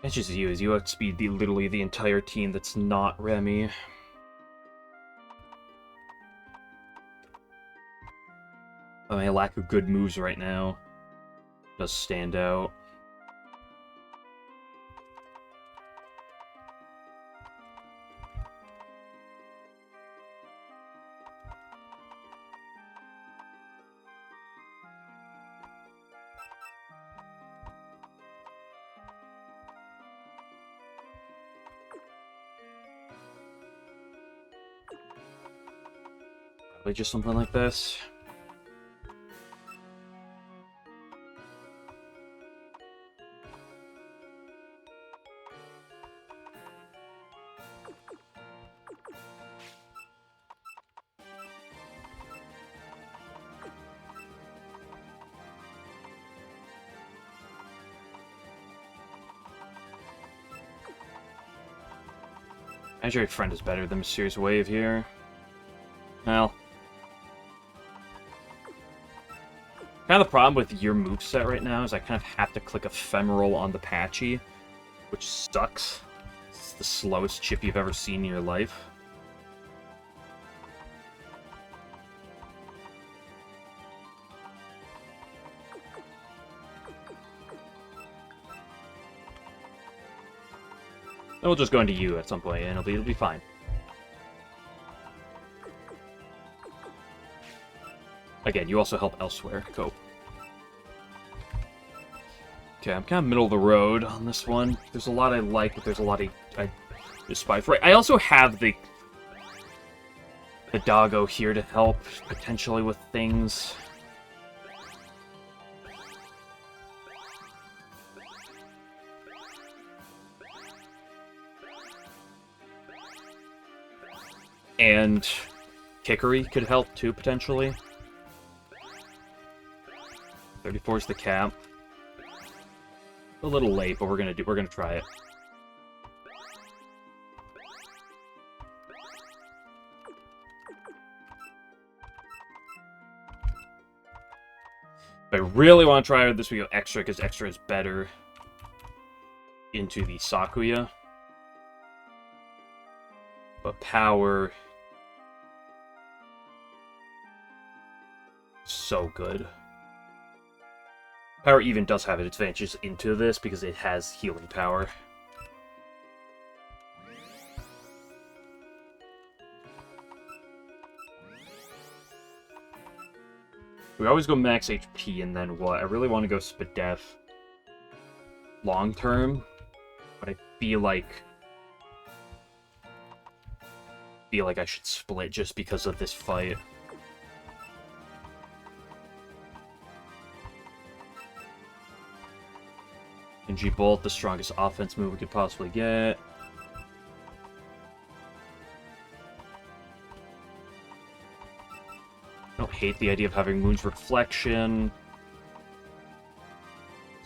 It's just you, as you outspeed literally the entire team that's not Remi. I mean, lack of good moves right now does stand out. Probably just something like this. Imaginary Friend is better than Mysterious Wave here. Well. Kind of the problem with your moveset right now is I kind of have to click Ephemeral on the Patchy, which sucks. It's the slowest chip you've ever seen in your life. Then we'll just go into you at some point, and it'll be fine. Again, you also help elsewhere. Cope. Okay, I'm kind of middle of the road on this one. There's a lot I like, but there's a lot I despise. Right, I also have the Doggo here to help, potentially, with things. And Kickery could help too, potentially. 34 is the cap. A little late, but we're gonna try it. If I really want to try it this week, extra, because extra is better into the Sakuya. But power, so good. Power even does have its advantages into this because it has healing power. We always go max HP and then what? I really want to go Spadef long term, but I feel like I should split just because of this fight. NG Bolt, the strongest offense move we could possibly get. I don't hate the idea of having Moon's Reflection.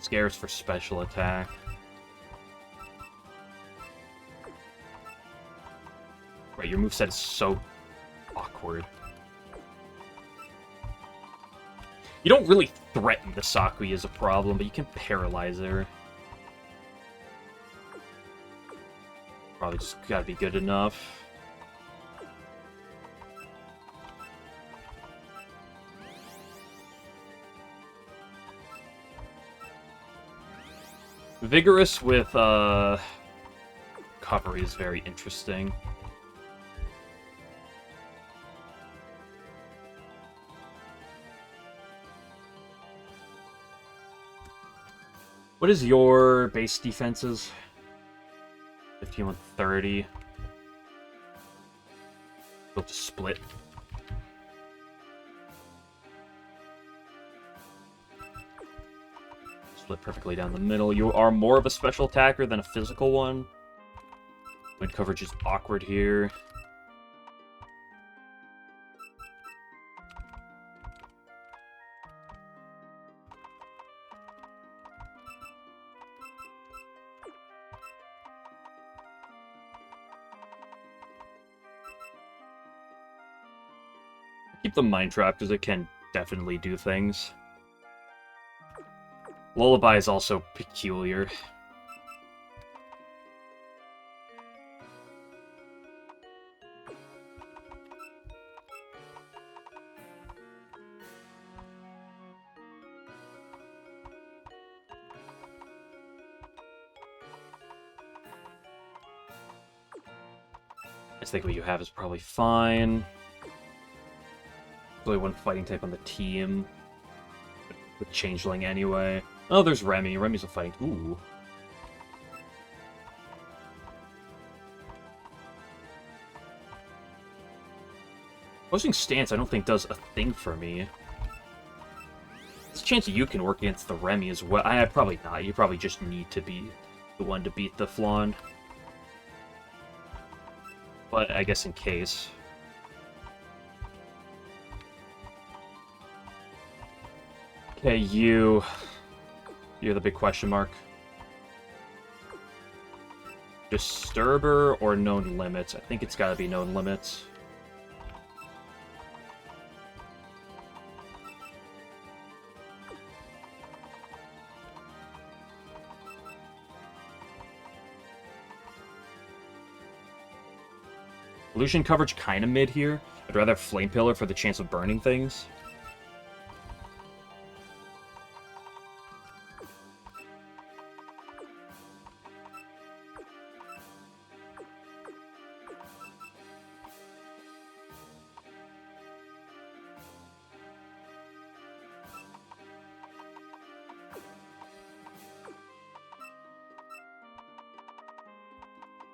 Scares for special attack. Right, your moveset is so awkward. You don't really threaten the Sakuya as a problem, but you can paralyze her. Probably just gotta be good enough. Vigorous with recovery is very interesting. What is your base defenses? 15 with 30. We'll just split. Split perfectly down the middle. You are more of a special attacker than a physical one. Wind coverage is awkward here. Keep the Mind Trap because it can definitely do things. Lullaby is also peculiar. I think what you have is probably fine. Really one fighting type on the team. With Changeling anyway. Oh, there's Remi. Remi's a fighting... Ooh. Opposing stance I don't think does a thing for me. There's a chance that you can work against the Remi as well. Probably not. You probably just need to be the one to beat the Flan. But I guess in case... Okay, you're the big question mark. Disturber or known limits? I think it's gotta be known limits. Illusion coverage kinda mid here. I'd rather have Flame Pillar for the chance of burning things.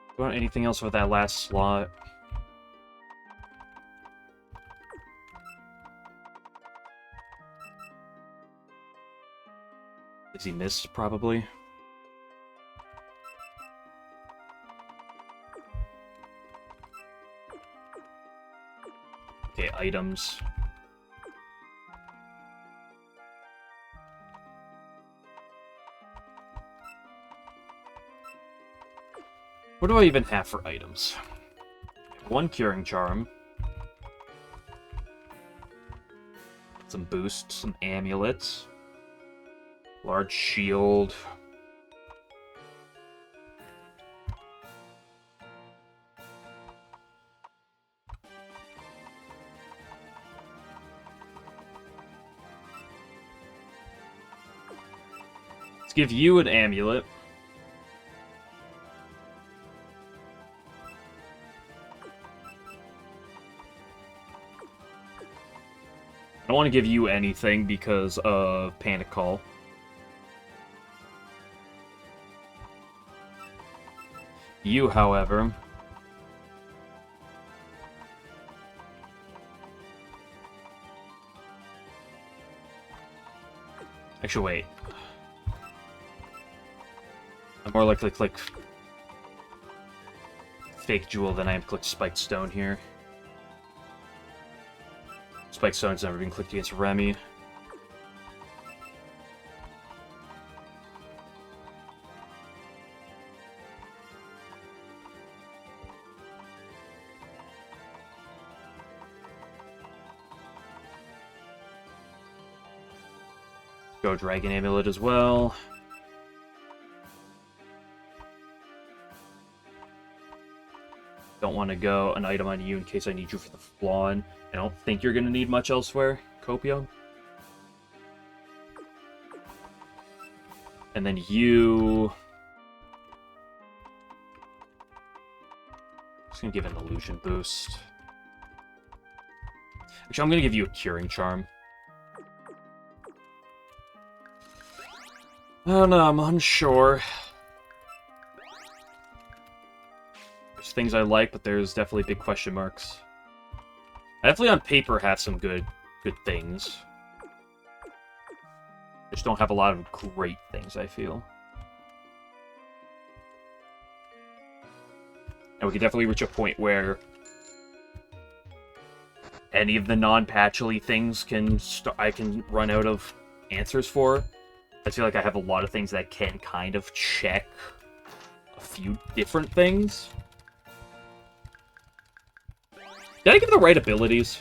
Do you want anything else with that last slot? Is he missed, probably? Okay, items. What do I even have for items? One Curing Charm. Some boosts, some amulets. Large shield. Let's give you an amulet. I don't want to give you anything because of Panic Call. You, however... Actually, wait. I'm more likely to click Fake Jewel than I am click Spiked Stone here. Spiked Stone's never been clicked against Remi. Go Dragon Amulet as well. Don't want to go an item on you in case I need you for the Flawn. I don't think you're going to need much elsewhere, Copio. And then you... Just going to give an Illusion boost. Actually, I'm going to give you a Curing Charm. I don't know, I'm unsure. There's things I like, but there's definitely big question marks. I definitely on paper have some good things. I just don't have a lot of great things, I feel. And we can definitely reach a point where any of the non-patchily things I can run out of answers for. I feel like I have a lot of things that can kind of check a few different things. Did I give the right abilities?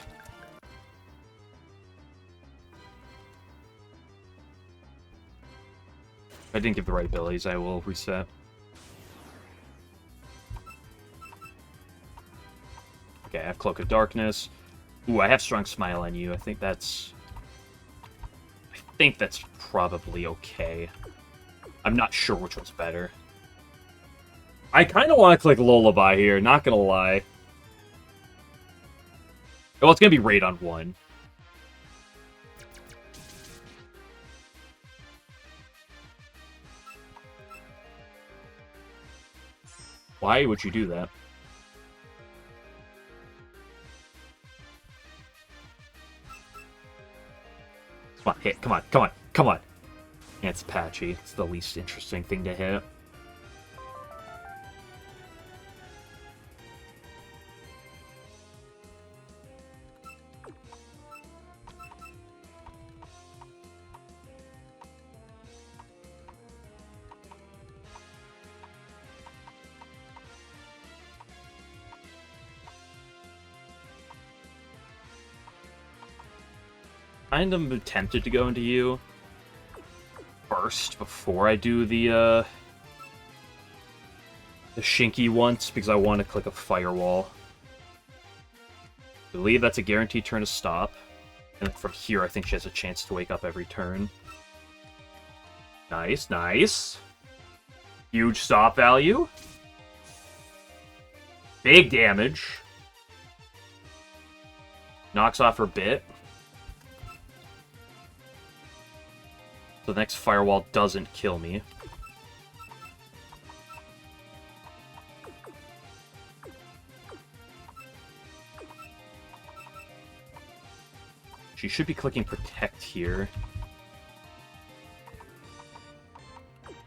If I didn't give the right abilities, I will reset. Okay, I have Cloak of Darkness. Ooh, I have Strong Smile on you. I think that's probably okay. I'm not sure which one's better. I kind of want to click Lullaby here, not gonna lie. Well, it's gonna be Raid on 1. Why would you do that? Come on, hit. Come on, come on, come on. Yeah, it's patchy. It's the least interesting thing to hit. Kind of tempted to go into you first before I do the Shinky once, because I want to click a Firewall. I believe that's a guaranteed turn to stop. And from here, I think she has a chance to wake up every turn. Nice, nice. Huge stop value. Big damage. Knocks off her bit. So the next Firewall doesn't kill me. She should be clicking Protect here. I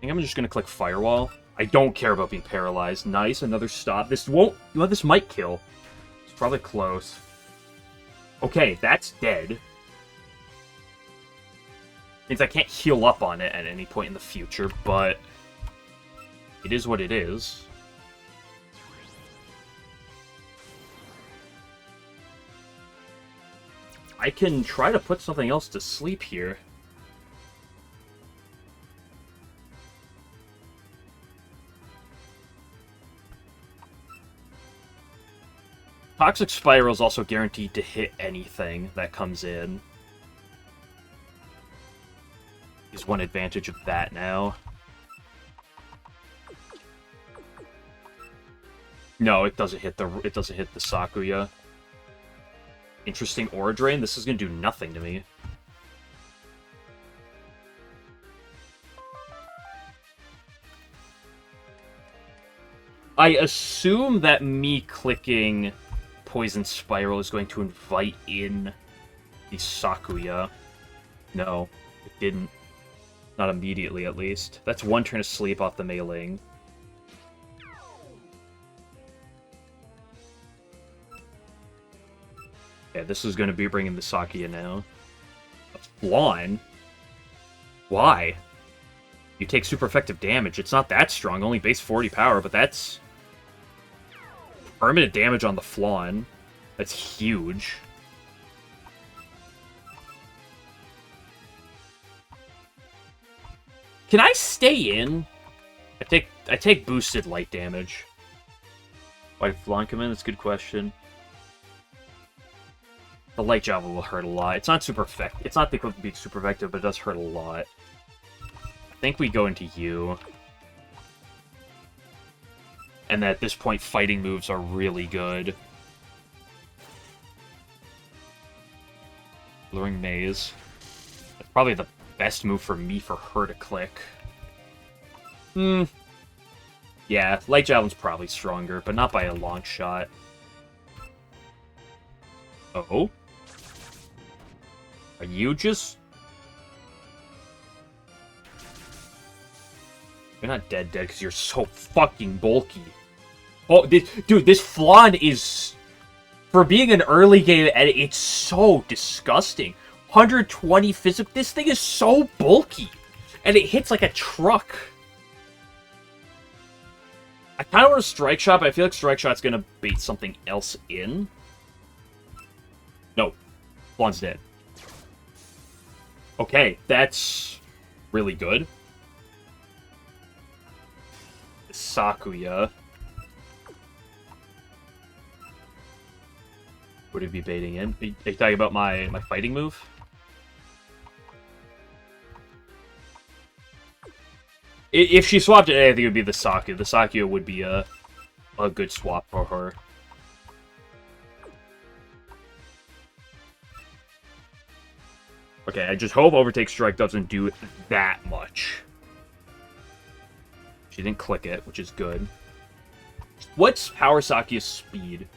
think I'm just going to click Firewall. I don't care about being paralyzed. Nice, another stop. This won't... Well, this might kill. It's probably close. Okay, that's dead. Means I can't heal up on it at any point in the future, but... It is what it is. I can try to put something else to sleep here. Toxic Spiral is also guaranteed to hit anything that comes in. Is one advantage of that now. No, it doesn't hit the Sakuya. Interesting Aura Drain. This is gonna do nothing to me. I assume that me clicking Poison Spiral is going to invite in the Sakuya. No, it didn't. Not immediately, at least. That's one turn of sleep off the Mei-Ling. Yeah, this is going to be bringing the Sakuya now. A Flawn? Why? You take super effective damage. It's not that strong, only base 40 power, but that's... permanent damage on the Flawn. That's huge. Can I stay in? I take boosted light damage. Why did Flawn come in? That's a good question. The light javelin will hurt a lot. It's not super effective. It's not the equivalent to being super effective, but it does hurt a lot. I think we go into you. And at this point, fighting moves are really good. Luring Maze. That's probably the best move for me for her to click. Yeah, Light Javelin's probably stronger, but not by a long shot. Oh? Are you just... You're not dead because you're so fucking bulky. Oh, dude, this Flawn is... For being an early game edit, it's so disgusting. 120 physical... This thing is so bulky. And it hits like a truck. I kind of want a Strike Shot, but I feel like Strike Shot's going to bait something else in. No. Flawn's dead. Okay, that's really good. Sakuya. Would it be baiting in? Are you talking about my fighting move? If she swapped it, I think it would be the Sakuya. The Sakuya would be a good swap for her. Okay, I just hope Overtake Strike doesn't do that much. She didn't click it, which is good. What's Power Sakuya's speed?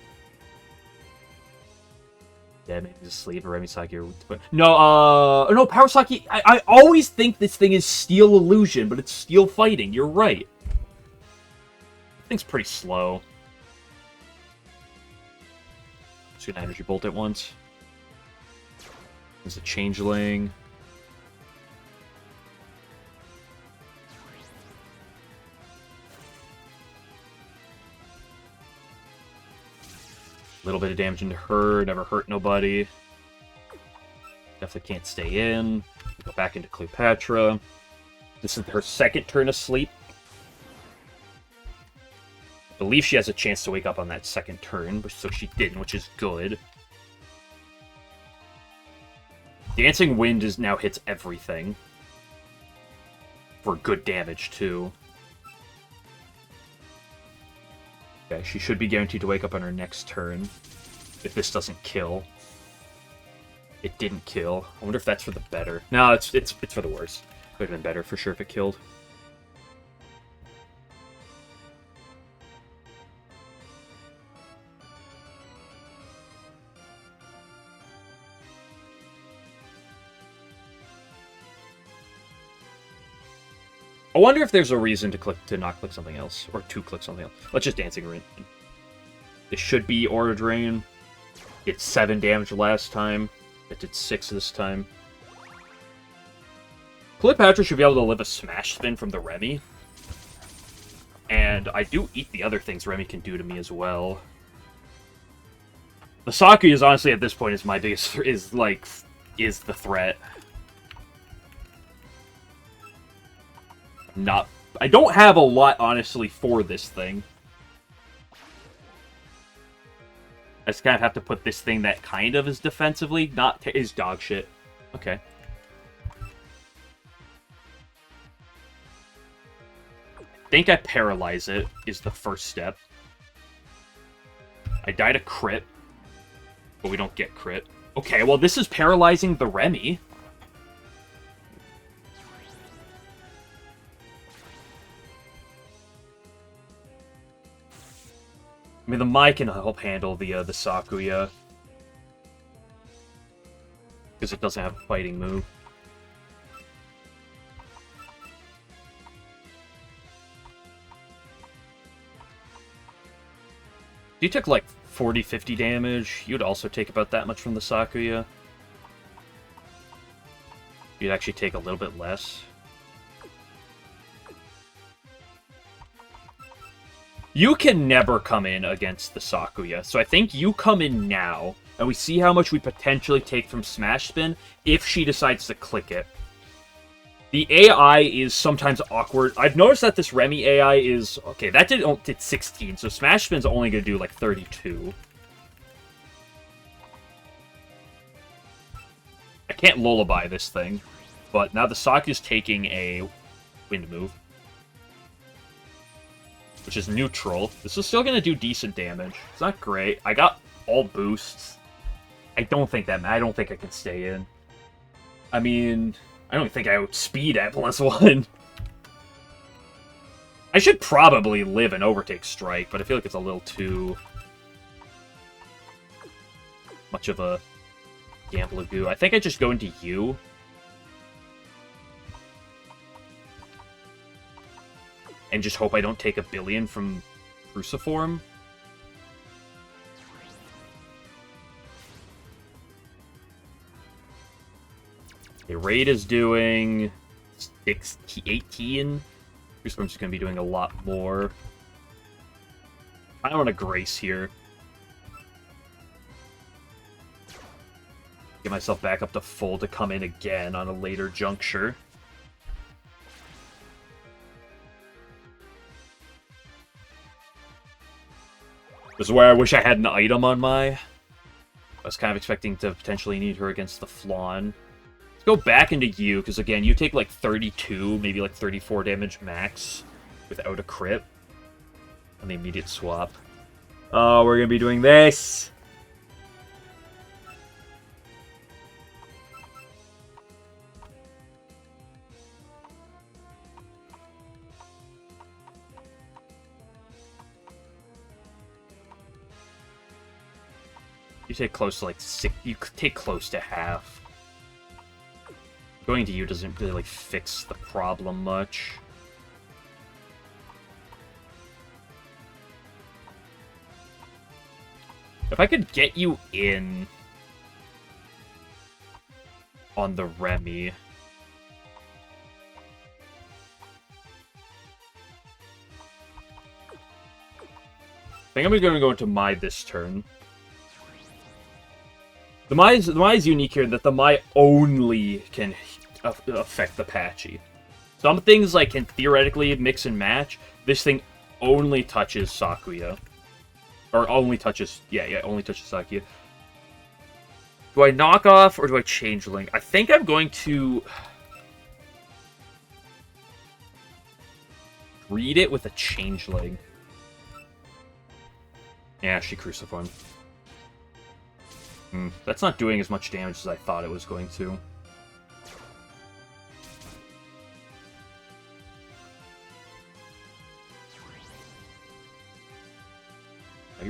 Yeah, maybe he's asleep or Remi Sakuya. No, Power Sakuya. I always think this thing is Steel Illusion, but it's Steel Fighting. You're right. This thing's pretty slow. Just gonna Energy Bolt at once. There's a Changeling. Little bit of damage into her, never hurt nobody. Definitely can't stay in. Go back into Cleopatra. This is her second turn of sleep. I believe she has a chance to wake up on that second turn, so she didn't, which is good. Dancing Wind now hits everything. For good damage, too. Okay, she should be guaranteed to wake up on her next turn. If this doesn't kill. It didn't kill. I wonder if that's for the better. No, it's for the worse. It would have been better for sure if it killed. I wonder if there's a reason to not click something else, or to click something else. Let's just Dancing Rain. This should be Aura Drain. It's 7 damage last time. It did 6 this time. Cleopatra should be able to live a Smash Spin from the Remi. And I do eat the other things Remi can do to me as well. The Sakuya is honestly, at this point, is my biggest... is the threat. I don't have a lot, honestly, for this thing. I just kind of have to put this thing that kind of is defensively, is dog shit. Okay. I think I paralyze it, is the first step. I died a crit, but we don't get crit. Okay, well, this is paralyzing the Remi. I mean, the Mai can help handle the Sakuya. Because it doesn't have a fighting move. You took like 40-50 damage. You'd also take about that much from the Sakuya. You'd actually take a little bit less. You can never come in against the Sakuya, so I think you come in now, and we see how much we potentially take from Smash Spin if she decides to click it. The AI is sometimes awkward. I've noticed that this Remi AI is... Okay, that did 16, so Smash Spin's only going to do like 32. I can't lullaby this thing, but now the Sakuya's taking a wind move, which is neutral. This is still going to do decent damage. It's not great. I got all boosts. I don't think I can stay in. I mean, I don't think I would speed at +1. I should probably live and overtake strike, but I feel like it's a little too much of a gamble of goo. I think I just go into you. And just hope I don't take a billion from Cruciform. Okay, Raid is doing 18. Cruciform's going to be doing a lot more. I don't want to Grace here. Get myself back up to full to come in again on a later juncture. This is where I wish I had an item on my... I was kind of expecting to potentially need her against the Flan. Let's go back into you, because again, you take like 32, maybe like 34 damage max without a crit on the immediate swap. Oh, we're going to be doing this! You take close to like 6. You take close to half. Going to you doesn't really like fix the problem much. If I could get you in on the Remi. I think I'm going to go into Mai this turn. The Mai is unique here that the Mai only can affect the Patchy. Some things like can theoretically mix and match. This thing only touches Sakuya. Or only touches... Yeah, only touches Sakuya. Do I knock off or do I changeling? I think I'm going to... read it with a changeling. Yeah, she cruciformed. That's not doing as much damage as I thought it was going to.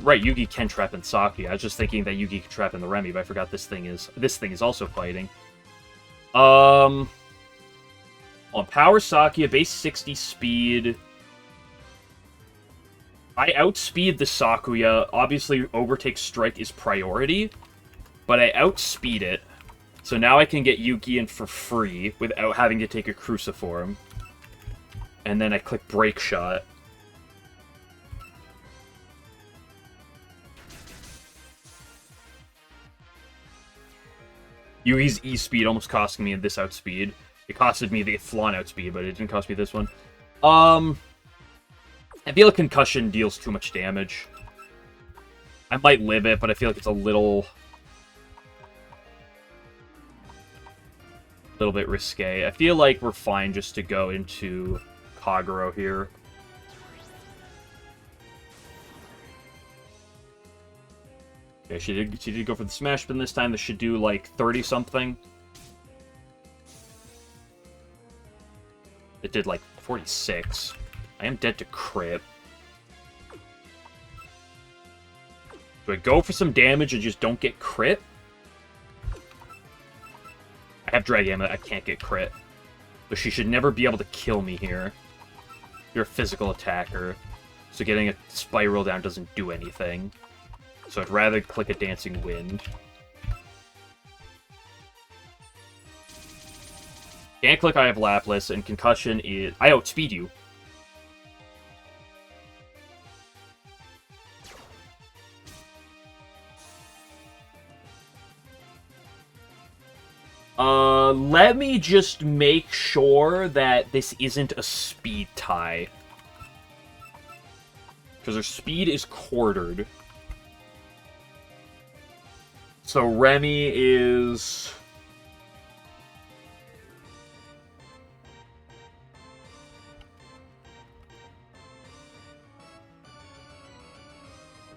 Right, Yugi can trap in Saki. I was just thinking that Yugi can trap in the Remi, but I forgot this thing is also fighting. On Power Sakia, base 60 speed. I outspeed the Sakuya. Obviously, Overtake Strike is priority, but I outspeed it. So now I can get Yuki in for free without having to take a Cruciform. And then I click Break Shot. Yui's E-Speed almost costing me this outspeed. It costed me the Flan outspeed, but it didn't cost me this one. I feel like Concussion deals too much damage. I might live it, but I feel like it's a little bit risque. I feel like we're fine just to go into Kagero here. Okay, she did go for the Smash Spin this time. This should do like 30-something. It did like 46. I am dead to crit. Do I go for some damage and just don't get crit? I have Drag Ammo, I can't get crit. So she should never be able to kill me here. You're a physical attacker, so getting a Spiral down doesn't do anything. So I'd rather click a Dancing Wind. Can't click I have Laplas, and Concussion is... I outspeed you. Let me just make sure that this isn't a speed tie. Because her speed is quartered. So Remi is...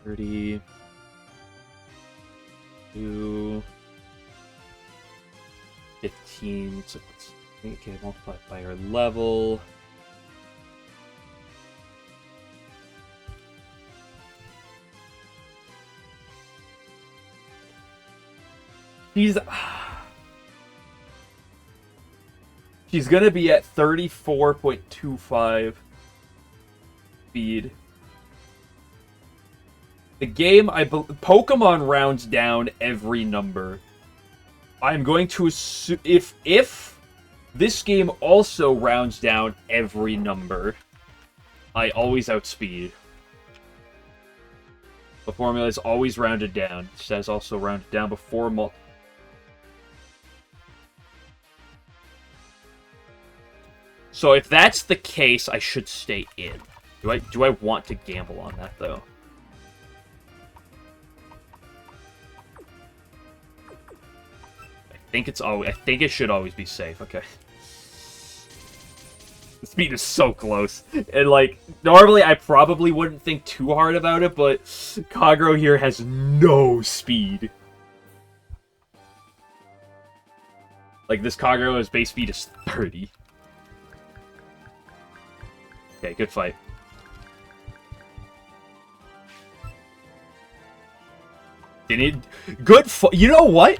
$30... 2... 15, so let's okay, multiply by her level. She's gonna be at 34.25 speed. The game, Pokemon rounds down every number. I'm going to assume if this game also rounds down every number, I always outspeed. The formula is always rounded down. It says also rounded down before So if that's the case, I should stay in. Do I want to gamble on that though? I think it should always be safe. Okay. The speed is so close. And like normally I probably wouldn't think too hard about it, but Kagero here has no speed. Like this Kagero's base speed is 30. Okay, good fight. Good fight. You know what?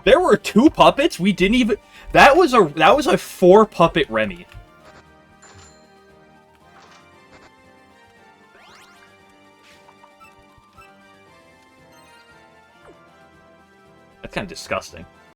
There were 2 puppets. We didn't even. That was a 4-puppet Remi. That's kind of disgusting.